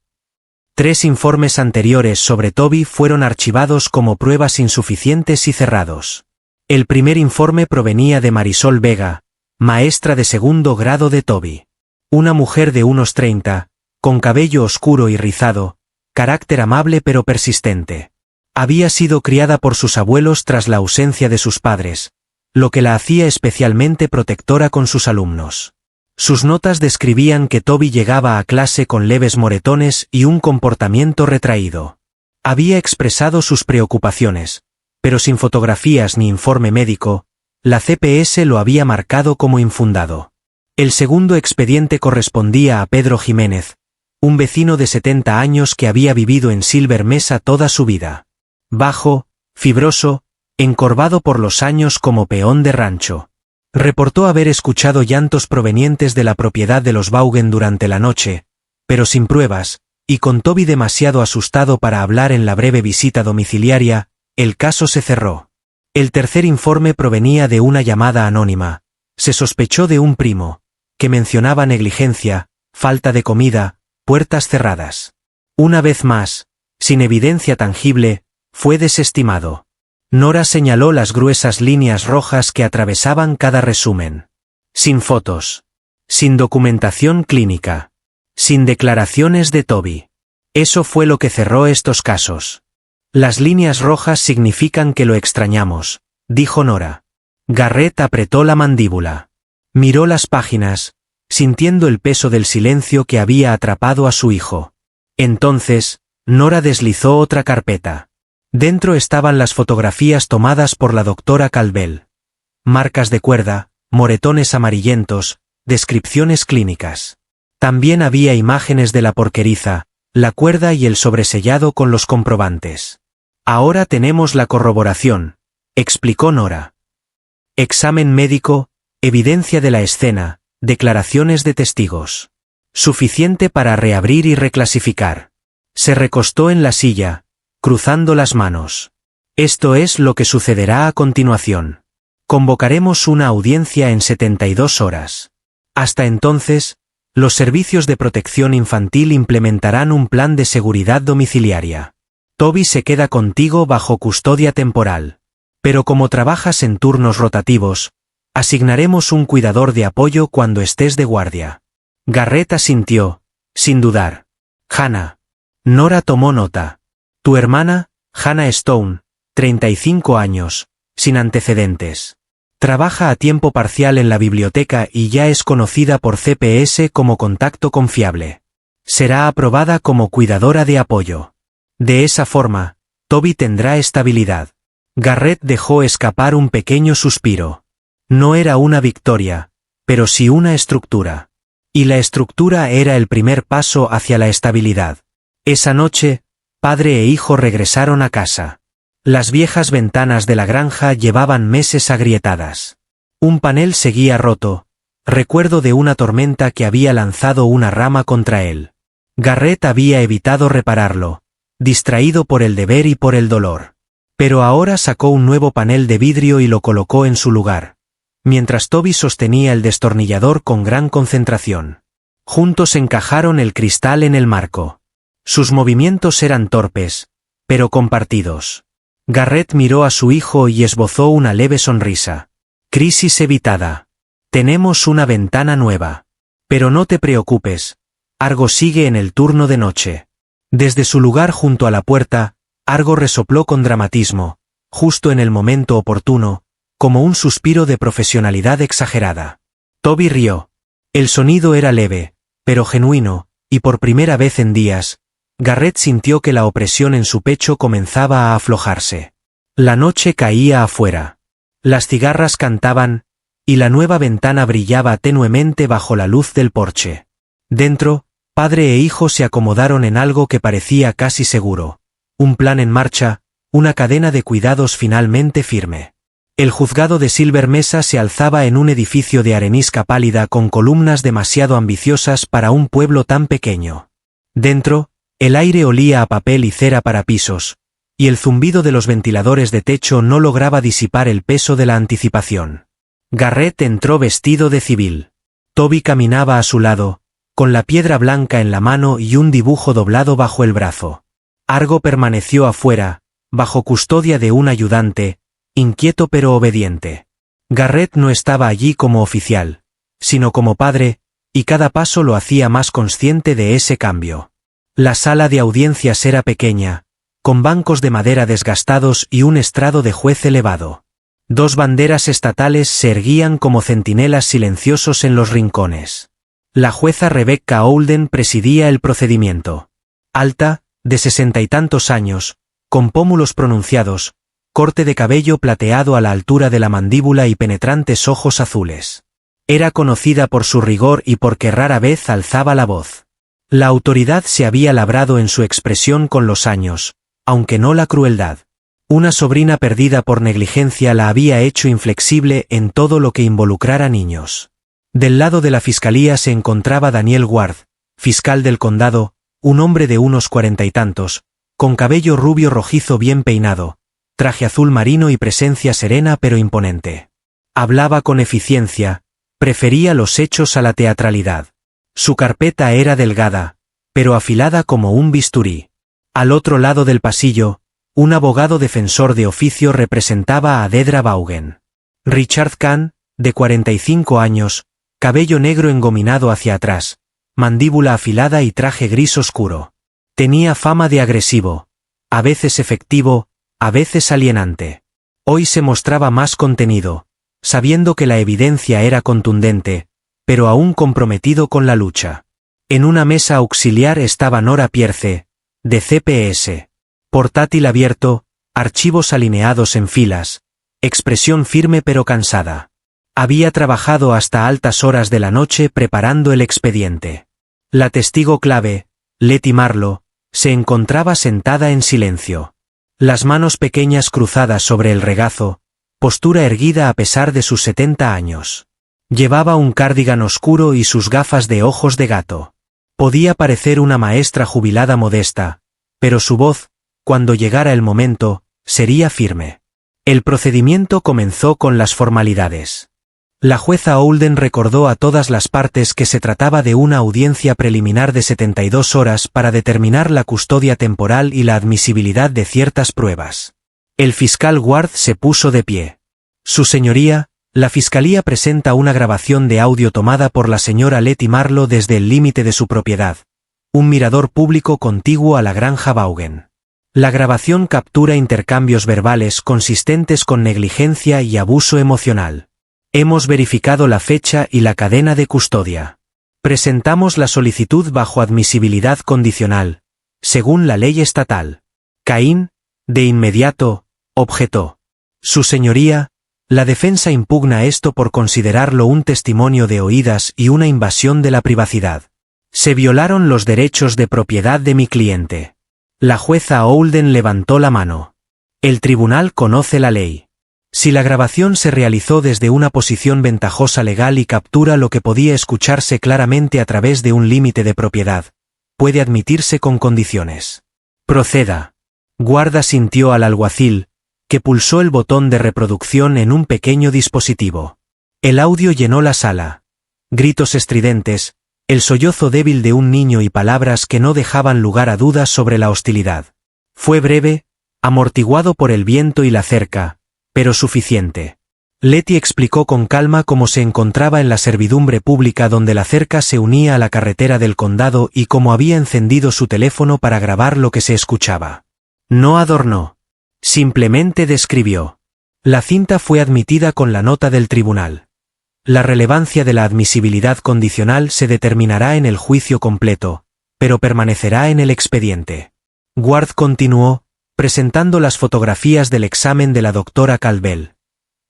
3 informes anteriores sobre Toby fueron archivados como pruebas insuficientes y cerrados. El primer informe provenía de Marisol Vega, maestra de 2º grado de Toby. Una mujer de unos 30, con cabello oscuro y rizado, carácter amable pero persistente. Había sido criada por sus abuelos tras la ausencia de sus padres, lo que la hacía especialmente protectora con sus alumnos. Sus notas describían que Toby llegaba a clase con leves moretones y un comportamiento retraído. Había expresado sus preocupaciones, pero sin fotografías ni informe médico, la CPS lo había marcado como infundado. El segundo expediente correspondía a Pedro Jiménez, un vecino de 70 años que había vivido en Silver Mesa toda su vida. Bajo, fibroso, encorvado por los años como peón de rancho. Reportó haber escuchado llantos provenientes de la propiedad de los Vaughan durante la noche, pero sin pruebas, y con Toby demasiado asustado para hablar en la breve visita domiciliaria, el caso se cerró. El tercer informe provenía de una llamada anónima. Se sospechó de un primo, que mencionaba negligencia, falta de comida, puertas cerradas. Una vez más, sin evidencia tangible, fue desestimado. Nora señaló las gruesas líneas rojas que atravesaban cada resumen. Sin fotos. Sin documentación clínica. Sin declaraciones de Toby. Eso fue lo que cerró estos casos. Las líneas rojas significan que lo extrañamos, dijo Nora. Garrett apretó la mandíbula. Miró las páginas, sintiendo el peso del silencio que había atrapado a su hijo. Entonces, Nora deslizó otra carpeta. Dentro estaban las fotografías tomadas por la doctora Calvel. Marcas de cuerda, moretones amarillentos, descripciones clínicas. También había imágenes de la porqueriza, la cuerda y el sobresellado con los comprobantes. Ahora tenemos la corroboración, explicó Nora. Examen médico, evidencia de la escena, declaraciones de testigos. Suficiente para reabrir y reclasificar. Se recostó en la silla, cruzando las manos. Esto es lo que sucederá a continuación. Convocaremos una audiencia en 72 horas. Hasta entonces, los servicios de protección infantil implementarán un plan de seguridad domiciliaria. Toby se queda contigo bajo custodia temporal. Pero como trabajas en turnos rotativos, asignaremos un cuidador de apoyo cuando estés de guardia. Garrett asintió, sin dudar. Hannah. Nora tomó nota. Tu hermana, Hannah Stone, 35 años, sin antecedentes. Trabaja a tiempo parcial en la biblioteca y ya es conocida por CPS como contacto confiable. Será aprobada como cuidadora de apoyo. De esa forma, Toby tendrá estabilidad. Garrett dejó escapar un pequeño suspiro. No era una victoria, pero sí una estructura. Y la estructura era el primer paso hacia la estabilidad. Esa noche, padre e hijo regresaron a casa. Las viejas ventanas de la granja llevaban meses agrietadas. Un panel seguía roto, recuerdo de una tormenta que había lanzado una rama contra él. Garrett había evitado repararlo, distraído por el deber y por el dolor. Pero ahora sacó un nuevo panel de vidrio y lo colocó en su lugar, mientras Toby sostenía el destornillador con gran concentración. Juntos encajaron el cristal en el marco. Sus movimientos eran torpes, pero compartidos. Garrett miró a su hijo y esbozó una leve sonrisa. Crisis evitada. Tenemos una ventana nueva. Pero no te preocupes, Argo sigue en el turno de noche. Desde su lugar junto a la puerta, Argo resopló con dramatismo, justo en el momento oportuno, como un suspiro de profesionalidad exagerada. Toby rió. El sonido era leve, pero genuino, y por primera vez en días, Garrett sintió que la opresión en su pecho comenzaba a aflojarse. La noche caía afuera. Las cigarras cantaban, y la nueva ventana brillaba tenuemente bajo la luz del porche. Dentro, Padre e hijo se acomodaron en algo que parecía casi seguro. Un plan en marcha, una cadena de cuidados finalmente firme. El juzgado de Silver Mesa se alzaba en un edificio de arenisca pálida con columnas demasiado ambiciosas para un pueblo tan pequeño. Dentro, el aire olía a papel y cera para pisos, y el zumbido de los ventiladores de techo no lograba disipar el peso de la anticipación. Garrett entró vestido de civil. Toby caminaba a su lado, con la piedra blanca en la mano y un dibujo doblado bajo el brazo. Argo permaneció afuera, bajo custodia de un ayudante, inquieto pero obediente. Garrett no estaba allí como oficial, sino como padre, y cada paso lo hacía más consciente de ese cambio. La sala de audiencias era pequeña, con bancos de madera desgastados y un estrado de juez elevado. 2 banderas estatales se erguían como centinelas silenciosos en los rincones. La jueza Rebecca Holden presidía el procedimiento. Alta, de 60 y tantos años, con pómulos pronunciados, corte de cabello plateado a la altura de la mandíbula y penetrantes ojos azules. Era conocida por su rigor y porque rara vez alzaba la voz. La autoridad se había labrado en su expresión con los años, aunque no la crueldad. Una sobrina perdida por negligencia la había hecho inflexible en todo lo que involucrara niños. Del lado de la fiscalía se encontraba Daniel Ward, fiscal del condado, un hombre de unos 40 y tantos, con cabello rubio rojizo bien peinado, traje azul marino y presencia serena pero imponente. Hablaba con eficiencia, prefería los hechos a la teatralidad. Su carpeta era delgada, pero afilada como un bisturí. Al otro lado del pasillo, un abogado defensor de oficio representaba a Dedra Vaughan. Richard Kahn, de 45 años, cabello negro engominado hacia atrás, mandíbula afilada y traje gris oscuro. Tenía fama de agresivo, a veces efectivo, a veces alienante. Hoy se mostraba más contenido, sabiendo que la evidencia era contundente, pero aún comprometido con la lucha. En una mesa auxiliar estaba Nora Pierce, de CPS. Portátil abierto, archivos alineados en filas, expresión firme pero cansada. Había trabajado hasta altas horas de la noche preparando el expediente. La testigo clave, Letty Marlowe, se encontraba sentada en silencio. Las manos pequeñas cruzadas sobre el regazo, postura erguida a pesar de sus 70 años. Llevaba un cardigan oscuro y sus gafas de ojos de gato. Podía parecer una maestra jubilada modesta, pero su voz, cuando llegara el momento, sería firme. El procedimiento comenzó con las formalidades. La jueza Holden recordó a todas las partes que se trataba de una audiencia preliminar de 72 horas para determinar la custodia temporal y la admisibilidad de ciertas pruebas. El fiscal Ward se puso de pie. Su señoría, la fiscalía presenta una grabación de audio tomada por la señora Letty Marlowe desde el límite de su propiedad, un mirador público contiguo a la granja Vaughan. La grabación captura intercambios verbales consistentes con negligencia y abuso emocional. Hemos verificado la fecha y la cadena de custodia. Presentamos la solicitud bajo admisibilidad condicional, según la ley estatal. Caín, de inmediato, objetó. Su señoría, la defensa impugna esto por considerarlo un testimonio de oídas y una invasión de la privacidad. Se violaron los derechos de propiedad de mi cliente. La jueza Holden levantó la mano. El tribunal conoce la ley. Si la grabación se realizó desde una posición ventajosa legal y captura lo que podía escucharse claramente a través de un límite de propiedad, puede admitirse con condiciones. Proceda. Ward asintió al alguacil, que pulsó el botón de reproducción en un pequeño dispositivo. El audio llenó la sala. Gritos estridentes, el sollozo débil de un niño y palabras que no dejaban lugar a dudas sobre la hostilidad. Fue breve, amortiguado por el viento y la cerca, pero suficiente. Letty explicó con calma cómo se encontraba en la servidumbre pública donde la cerca se unía a la carretera del condado y cómo había encendido su teléfono para grabar lo que se escuchaba. No adornó. Simplemente describió. La cinta fue admitida con la nota del tribunal. La relevancia de la admisibilidad condicional se determinará en el juicio completo, pero permanecerá en el expediente. Ward continuó, presentando las fotografías del examen de la doctora Caldwell.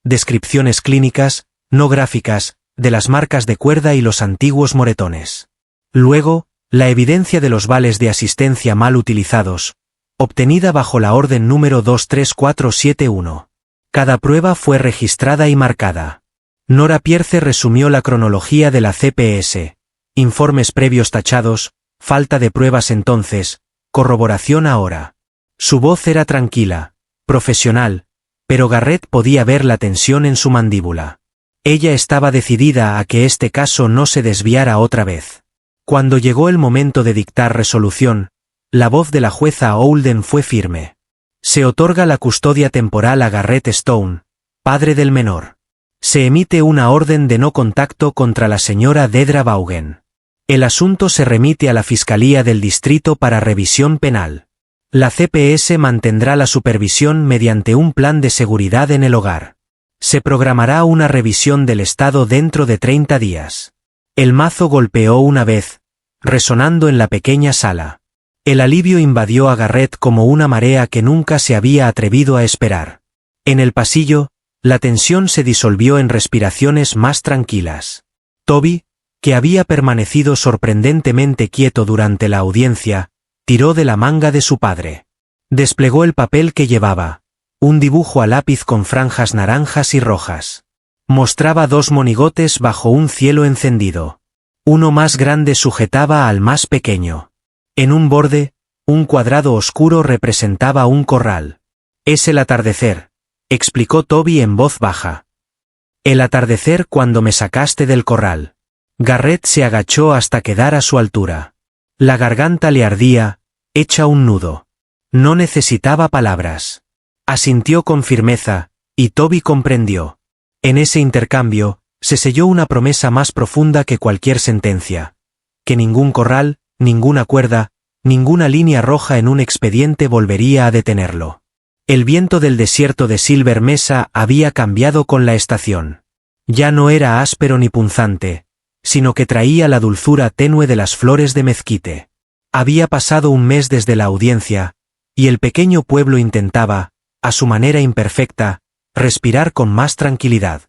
Descripciones clínicas, no gráficas, de las marcas de cuerda y los antiguos moretones. Luego, La evidencia de los vales de asistencia mal utilizados, obtenida bajo la orden número 23471. Cada prueba fue registrada y marcada. Nora Pierce resumió la cronología de la CPS. Informes previos tachados, falta de pruebas entonces, corroboración ahora. Su voz era tranquila, profesional, pero Garrett podía ver la tensión en su mandíbula. Ella estaba decidida a que este caso no se desviara otra vez. Cuando llegó el momento de dictar resolución, la voz de la jueza Holden fue firme. Se otorga la custodia temporal a Garrett Stone, padre del menor. Se emite una orden de no contacto contra la señora Dedra Vaughan. El asunto se remite a la Fiscalía del Distrito para revisión penal. La CPS mantendrá la supervisión mediante un plan de seguridad en el hogar. Se programará una revisión del estado dentro de 30 días. El mazo golpeó una vez, resonando en la pequeña sala. El alivio invadió a Garrett como una marea que nunca se había atrevido a esperar. En el pasillo, la tensión se disolvió en respiraciones más tranquilas. Toby, que había permanecido sorprendentemente quieto durante la audiencia, tiró de la manga de su padre. Desplegó el papel que llevaba, un dibujo a lápiz con franjas naranjas y rojas. Mostraba dos monigotes bajo un cielo encendido. Uno más grande sujetaba al más pequeño. En un borde, un cuadrado oscuro representaba un corral. Es el atardecer, explicó Toby en voz baja. El atardecer cuando me sacaste del corral. Garrett se agachó hasta quedar a su altura. La garganta le ardía, hecha un nudo. No necesitaba palabras. Asintió con firmeza, y Toby comprendió. En ese intercambio, se selló una promesa más profunda que cualquier sentencia. Que ningún corral, ninguna cuerda, ninguna línea roja en un expediente volvería a detenerlo. El viento del desierto de Silver Mesa había cambiado con la estación. Ya no era áspero ni punzante, sino que traía la dulzura tenue de las flores de mezquite. Había pasado un mes desde la audiencia, y el pequeño pueblo intentaba, a su manera imperfecta, respirar con más tranquilidad.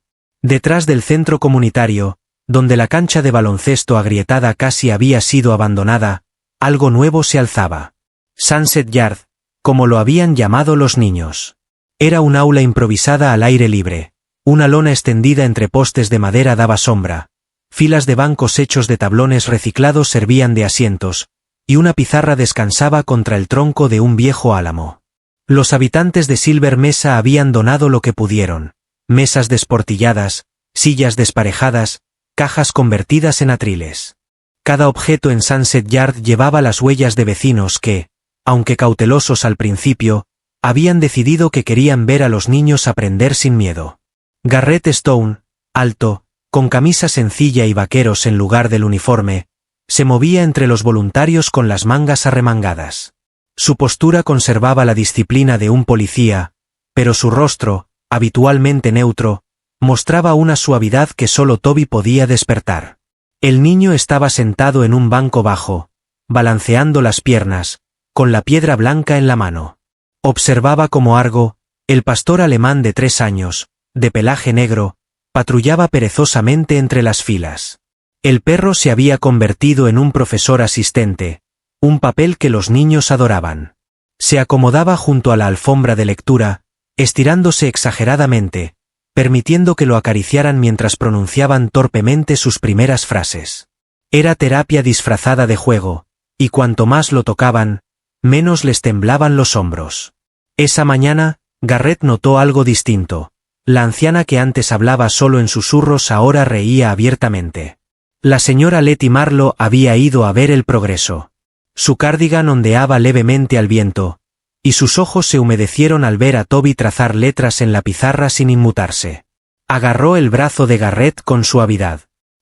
Detrás del centro comunitario, donde la cancha de baloncesto agrietada casi había sido abandonada, algo nuevo se alzaba. Sunset Yard, como lo habían llamado los niños. Era un aula improvisada al aire libre. Una lona extendida entre postes de madera daba sombra. Filas de bancos hechos de tablones reciclados servían de asientos, y una pizarra descansaba contra el tronco de un viejo álamo. Los habitantes de Silver Mesa habían donado lo que pudieron. Mesas desportilladas, sillas desparejadas, cajas convertidas en atriles. Cada objeto en Sunset Yard llevaba las huellas de vecinos que, aunque cautelosos al principio, habían decidido que querían ver a los niños aprender sin miedo. Garrett Stone, alto, con camisa sencilla y vaqueros en lugar del uniforme, se movía entre los voluntarios con las mangas arremangadas. Su postura conservaba la disciplina de un policía, pero su rostro, habitualmente neutro, mostraba una suavidad que solo Toby podía despertar. El niño estaba sentado en un banco bajo, balanceando las piernas, con la piedra blanca en la mano. Observaba como Argo, el pastor alemán de 3 años, de pelaje negro, patrullaba perezosamente entre las filas. El perro se había convertido en un profesor asistente, un papel que los niños adoraban. Se acomodaba junto a la alfombra de lectura, estirándose exageradamente, permitiendo que lo acariciaran mientras pronunciaban torpemente sus primeras frases. Era terapia disfrazada de juego, y cuanto más lo tocaban, menos les temblaban los hombros. Esa mañana, Garrett notó algo distinto. La anciana que antes hablaba solo en susurros ahora reía abiertamente. La señora Letty Marlowe había ido a ver el progreso. Su cardigan ondeaba levemente al viento, y sus ojos se humedecieron al ver a Toby trazar letras en la pizarra sin inmutarse. Agarró el brazo de Garrett con suavidad.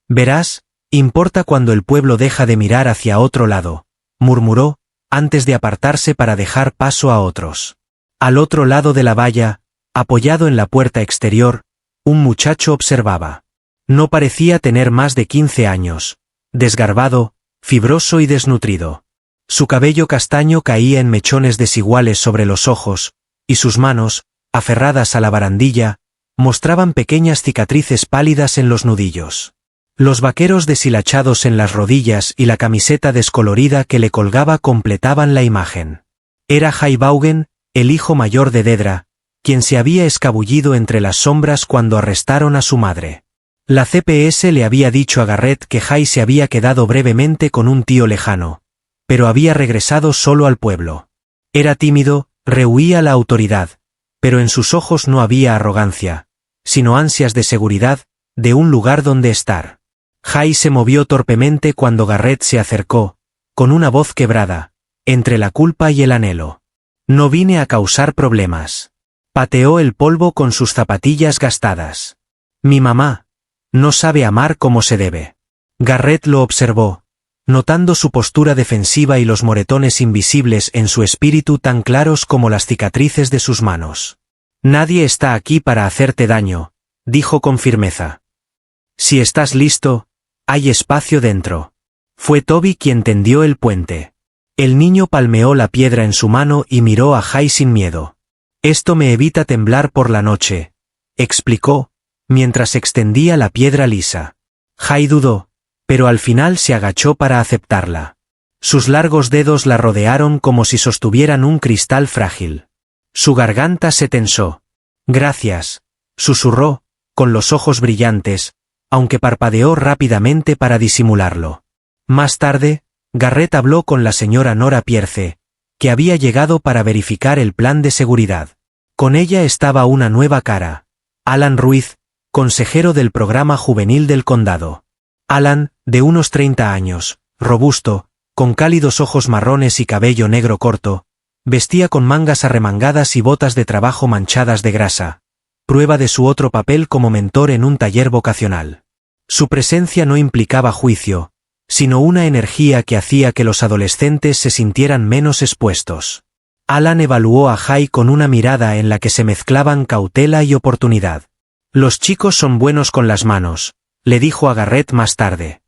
«Verás, importa cuando el pueblo deja de mirar hacia otro lado», murmuró, antes de apartarse para dejar paso a otros. Al otro lado de la valla, apoyado en la puerta exterior, un muchacho observaba. No parecía tener más de 15 años, desgarbado, fibroso y desnutrido. Su cabello castaño caía en mechones desiguales sobre los ojos, y sus manos, aferradas a la barandilla, mostraban pequeñas cicatrices pálidas en los nudillos. Los vaqueros deshilachados en las rodillas y la camiseta descolorida que le colgaba completaban la imagen. Era Jay Vaughan, el hijo mayor de Dedra, quien se había escabullido entre las sombras cuando arrestaron a su madre. La CPS le había dicho a Garrett que Jay se había quedado brevemente con un tío lejano, pero había regresado solo al pueblo. Era tímido, rehuía la autoridad, pero en sus ojos no había arrogancia, sino ansias de seguridad, de un lugar donde estar. Jay se movió torpemente cuando Garrett se acercó, con una voz quebrada, entre la culpa y el anhelo. No vine a causar problemas. Pateó el polvo con sus zapatillas gastadas. Mi mamá no sabe amar como se debe. Garrett lo observó, notando su postura defensiva y los moretones invisibles en su espíritu tan claros como las cicatrices de sus manos. Nadie está aquí para hacerte daño, dijo con firmeza. Si estás listo, hay espacio dentro. Fue Toby quien tendió el puente. El niño palmeó la piedra en su mano y miró a Jay sin miedo. Esto me evita temblar por la noche, explicó, mientras extendía la piedra lisa. Jay dudó, pero al final se agachó para aceptarla. Sus largos dedos la rodearon como si sostuvieran un cristal frágil. Su garganta se tensó. Gracias, susurró, con los ojos brillantes, aunque parpadeó rápidamente para disimularlo. Más tarde, Garrett habló con la señora Nora Pierce, que había llegado para verificar el plan de seguridad. Con ella estaba una nueva cara, Alan Ruiz, consejero del programa juvenil del condado. Alan, de unos 30 años, robusto, con cálidos ojos marrones y cabello negro corto, vestía con mangas arremangadas y botas de trabajo manchadas de grasa, prueba de su otro papel como mentor en un taller vocacional. Su presencia no implicaba juicio, sino una energía que hacía que los adolescentes se sintieran menos expuestos. Alan evaluó a Jay con una mirada en la que se mezclaban cautela y oportunidad. Los chicos son buenos con las manos, le dijo a Garrett más tarde.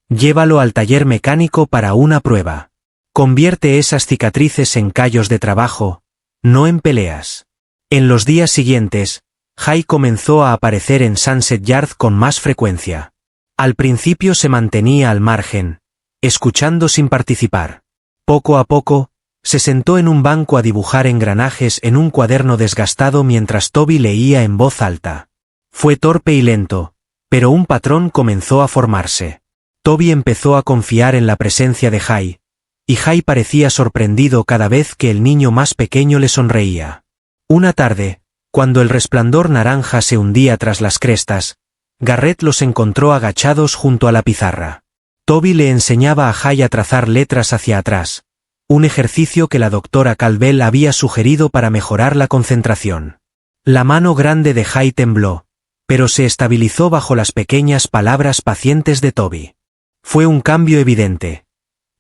Llévalo al taller mecánico para una prueba. Convierte esas cicatrices en callos de trabajo, no en peleas. En los días siguientes, Jay comenzó a aparecer en Sunset Yard con más frecuencia. Al principio se mantenía al margen, escuchando sin participar. Poco a poco, se sentó en un banco a dibujar engranajes en un cuaderno desgastado mientras Toby leía en voz alta. Fue torpe y lento, pero un patrón comenzó a formarse. Toby empezó a confiar en la presencia de Jay, y Jay parecía sorprendido cada vez que el niño más pequeño le sonreía. Una tarde, cuando el resplandor naranja se hundía tras las crestas, Garrett los encontró agachados junto a la pizarra. Toby le enseñaba a Jay a trazar letras hacia atrás, un ejercicio que la doctora Calvell había sugerido para mejorar la concentración. La mano grande de Jay tembló, pero se estabilizó bajo las pequeñas palabras pacientes de Toby. Fue un cambio evidente.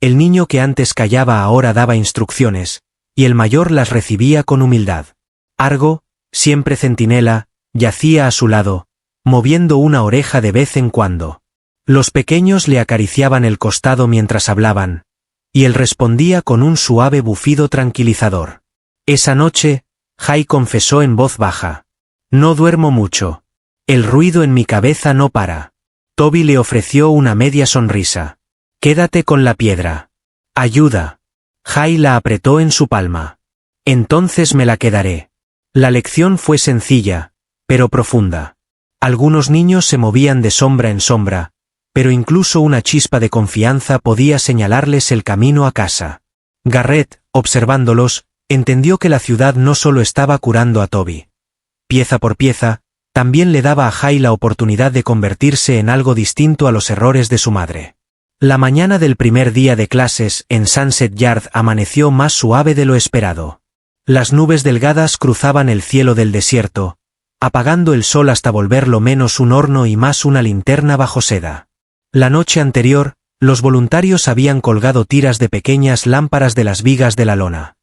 El niño que antes callaba ahora daba instrucciones, y el mayor las recibía con humildad. Argo, siempre centinela, yacía a su lado, moviendo una oreja de vez en cuando. Los pequeños le acariciaban el costado mientras hablaban, y él respondía con un suave bufido tranquilizador. Esa noche, Jay confesó en voz baja. No duermo mucho. El ruido en mi cabeza no para. Toby le ofreció una media sonrisa. Quédate con la piedra. Ayuda. Jay la apretó en su palma. Entonces me la quedaré. La lección fue sencilla, pero profunda. Algunos niños se movían de sombra en sombra, pero incluso una chispa de confianza podía señalarles el camino a casa. Garrett, observándolos, entendió que la ciudad no solo estaba curando a Toby. Pieza por pieza, también le daba a Jay la oportunidad de convertirse en algo distinto a los errores de su madre. La mañana del primer día de clases en Sunset Yard amaneció más suave de lo esperado. Las nubes delgadas cruzaban el cielo del desierto, apagando el sol hasta volverlo menos un horno y más una linterna bajo seda. La noche anterior, los voluntarios habían colgado tiras de pequeñas lámparas de las vigas de la lona.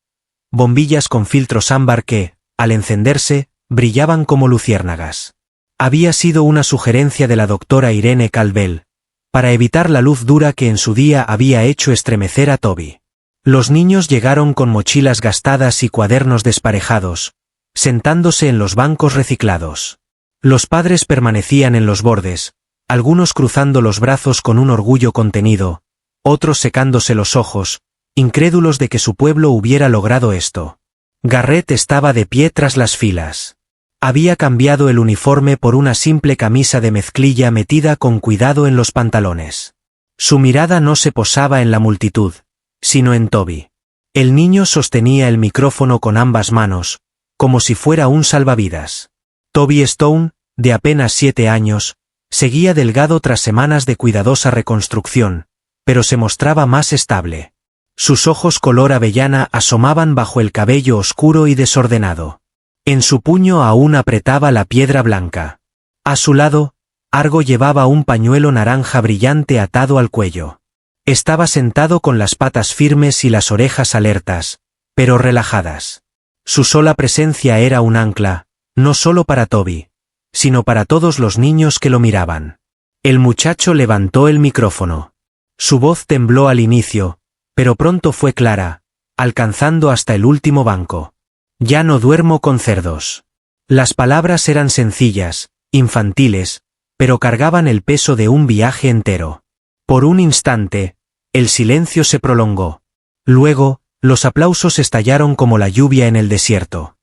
Bombillas con filtros ámbar que, al encenderse, brillaban como luciérnagas. Había sido una sugerencia de la doctora Irene Calvell, para evitar la luz dura que en su día había hecho estremecer a Toby. Los niños llegaron con mochilas gastadas y cuadernos desparejados, sentándose en los bancos reciclados. Los padres permanecían en los bordes, algunos cruzando los brazos con un orgullo contenido, otros secándose los ojos, incrédulos de que su pueblo hubiera logrado esto. Garrett estaba de pie tras las filas. Había cambiado el uniforme por una simple camisa de mezclilla metida con cuidado en los pantalones. Su mirada no se posaba en la multitud, sino en Toby. El niño sostenía el micrófono con ambas manos, como si fuera un salvavidas. Toby Stone, de apenas 7 años, seguía delgado tras semanas de cuidadosa reconstrucción, pero se mostraba más estable. Sus ojos color avellana asomaban bajo el cabello oscuro y desordenado. En su puño aún apretaba la piedra blanca. A su lado, Argo llevaba un pañuelo naranja brillante atado al cuello. Estaba sentado con las patas firmes y las orejas alertas, pero relajadas. Su sola presencia era un ancla, no solo para Toby, sino para todos los niños que lo miraban. El muchacho levantó el micrófono. Su voz tembló al inicio, pero pronto fue clara, alcanzando hasta el último banco. Ya no duermo con cerdos. Las palabras eran sencillas, infantiles, pero cargaban el peso de un viaje entero. Por un instante, el silencio se prolongó. Luego, los aplausos estallaron como la lluvia en el desierto.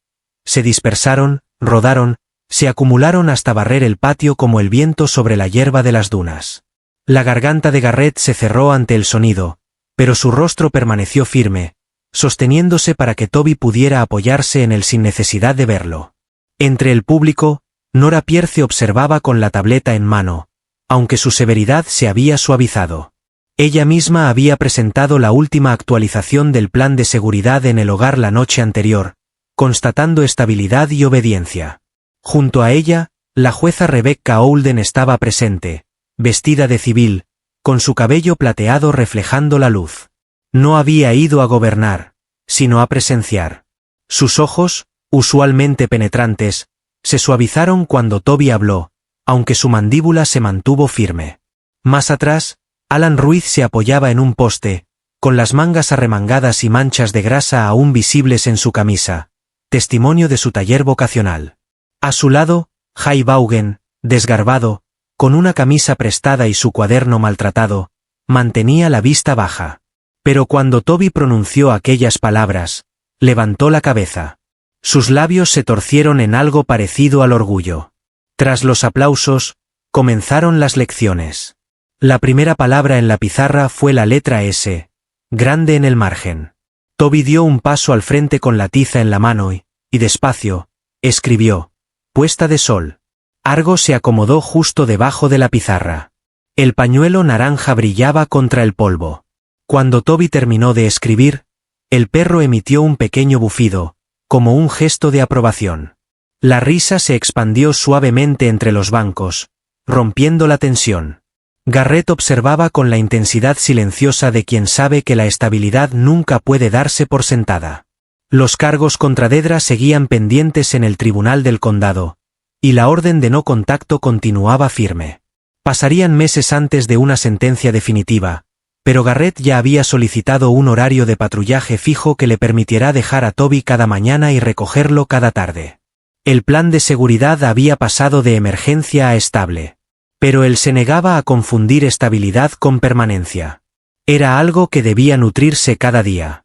Se dispersaron, rodaron, se acumularon hasta barrer el patio como el viento sobre la hierba de las dunas. La garganta de Garrett se cerró ante el sonido, pero su rostro permaneció firme, sosteniéndose para que Toby pudiera apoyarse en él sin necesidad de verlo. Entre el público, Nora Pierce observaba con la tableta en mano, aunque su severidad se había suavizado. Ella misma había presentado la última actualización del plan de seguridad en el hogar la noche anterior, constatando estabilidad y obediencia. Junto a ella, la jueza Rebecca Holden estaba presente, vestida de civil, con su cabello plateado reflejando la luz. No había ido a gobernar, sino a presenciar. Sus ojos, usualmente penetrantes, se suavizaron cuando Toby habló, aunque su mandíbula se mantuvo firme. Más atrás, Alan Ruiz se apoyaba en un poste, con las mangas arremangadas y manchas de grasa aún visibles en su camisa, testimonio de su taller vocacional. A su lado, Jay Vaughan, desgarbado, con una camisa prestada y su cuaderno maltratado, mantenía la vista baja. Pero cuando Toby pronunció aquellas palabras, levantó la cabeza. Sus labios se torcieron en algo parecido al orgullo. Tras los aplausos, comenzaron las lecciones. La primera palabra en la pizarra fue la letra S, grande en el margen. Toby dio un paso al frente con la tiza en la mano y despacio, escribió, puesta de sol. Argo se acomodó justo debajo de la pizarra. El pañuelo naranja brillaba contra el polvo. Cuando Toby terminó de escribir, el perro emitió un pequeño bufido, como un gesto de aprobación. La risa se expandió suavemente entre los bancos, rompiendo la tensión. Garrett observaba con la intensidad silenciosa de quien sabe que la estabilidad nunca puede darse por sentada. Los cargos contra Dedra seguían pendientes en el tribunal del condado, y la orden de no contacto continuaba firme. Pasarían meses antes de una sentencia definitiva, pero Garrett ya había solicitado un horario de patrullaje fijo que le permitiera dejar a Toby cada mañana y recogerlo cada tarde. El plan de seguridad había pasado de emergencia a estable. Pero él se negaba a confundir estabilidad con permanencia. Era algo que debía nutrirse cada día.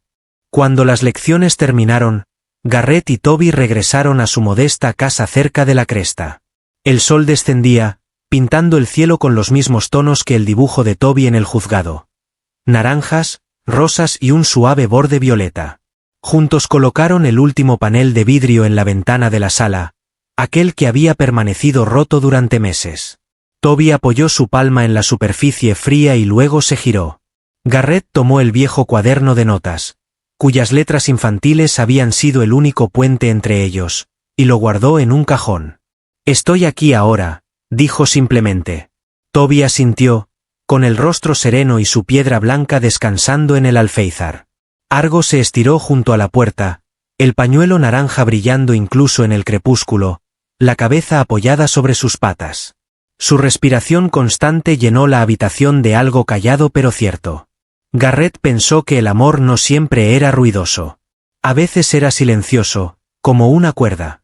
Cuando las lecciones terminaron, Garrett y Toby regresaron a su modesta casa cerca de la cresta. El sol descendía, pintando el cielo con los mismos tonos que el dibujo de Toby en el juzgado. Naranjas, rosas y un suave borde violeta. Juntos colocaron el último panel de vidrio en la ventana de la sala, aquel que había permanecido roto durante meses. Toby apoyó su palma en la superficie fría y luego se giró. Garrett tomó el viejo cuaderno de notas, cuyas letras infantiles habían sido el único puente entre ellos, y lo guardó en un cajón. «Estoy aquí ahora», dijo simplemente. Toby asintió, con el rostro sereno y su piedra blanca descansando en el alféizar. Argo se estiró junto a la puerta, el pañuelo naranja brillando incluso en el crepúsculo, la cabeza apoyada sobre sus patas. Su respiración constante llenó la habitación de algo callado pero cierto. Garrett pensó que el amor no siempre era ruidoso. A veces era silencioso, como una cuerda.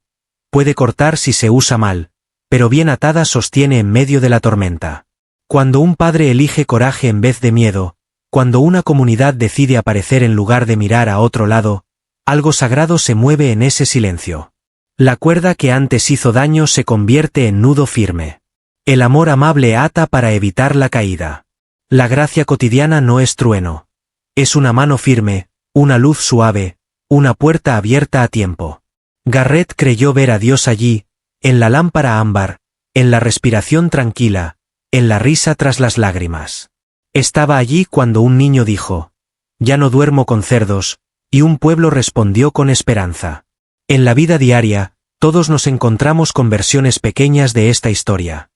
Puede cortar si se usa mal, pero bien atada sostiene en medio de la tormenta. Cuando un padre elige coraje en vez de miedo, cuando una comunidad decide aparecer en lugar de mirar a otro lado, algo sagrado se mueve en ese silencio. La cuerda que antes hizo daño se convierte en nudo firme. El amor amable ata para evitar la caída. La gracia cotidiana no es trueno. Es una mano firme, una luz suave, una puerta abierta a tiempo. Garrett creyó ver a Dios allí, en la lámpara ámbar, en la respiración tranquila, en la risa tras las lágrimas. Estaba allí cuando un niño dijo, «Ya no duermo con cerdos», y un pueblo respondió con esperanza. En la vida diaria, todos nos encontramos con versiones pequeñas de esta historia.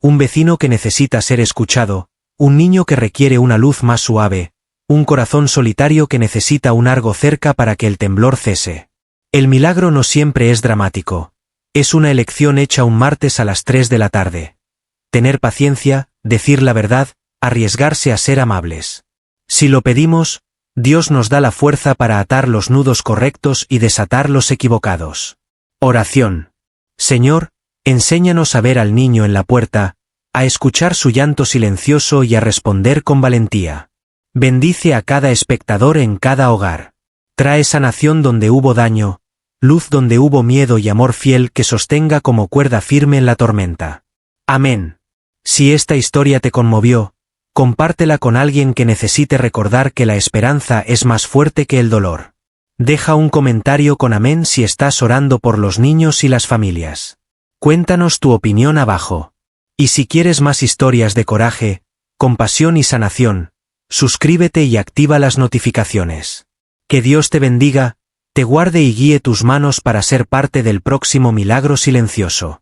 Un vecino que necesita ser escuchado, un niño que requiere una luz más suave, un corazón solitario que necesita un argo cerca para que el temblor cese. El milagro no siempre es dramático. Es una elección hecha un martes a las 3 de la tarde. Tener paciencia, decir la verdad, arriesgarse a ser amables. Si lo pedimos, Dios nos da la fuerza para atar los nudos correctos y desatar los equivocados. Oración. Señor, enséñanos a ver al niño en la puerta, a escuchar su llanto silencioso y a responder con valentía. Bendice a cada espectador en cada hogar. Trae sanación donde hubo daño, luz donde hubo miedo y amor fiel que sostenga como cuerda firme en la tormenta. Amén. Si esta historia te conmovió, compártela con alguien que necesite recordar que la esperanza es más fuerte que el dolor. Deja un comentario con amén si estás orando por los niños y las familias. Cuéntanos tu opinión abajo. Y si quieres más historias de coraje, compasión y sanación, suscríbete y activa las notificaciones. Que Dios te bendiga, te guarde y guíe tus manos para ser parte del próximo milagro silencioso.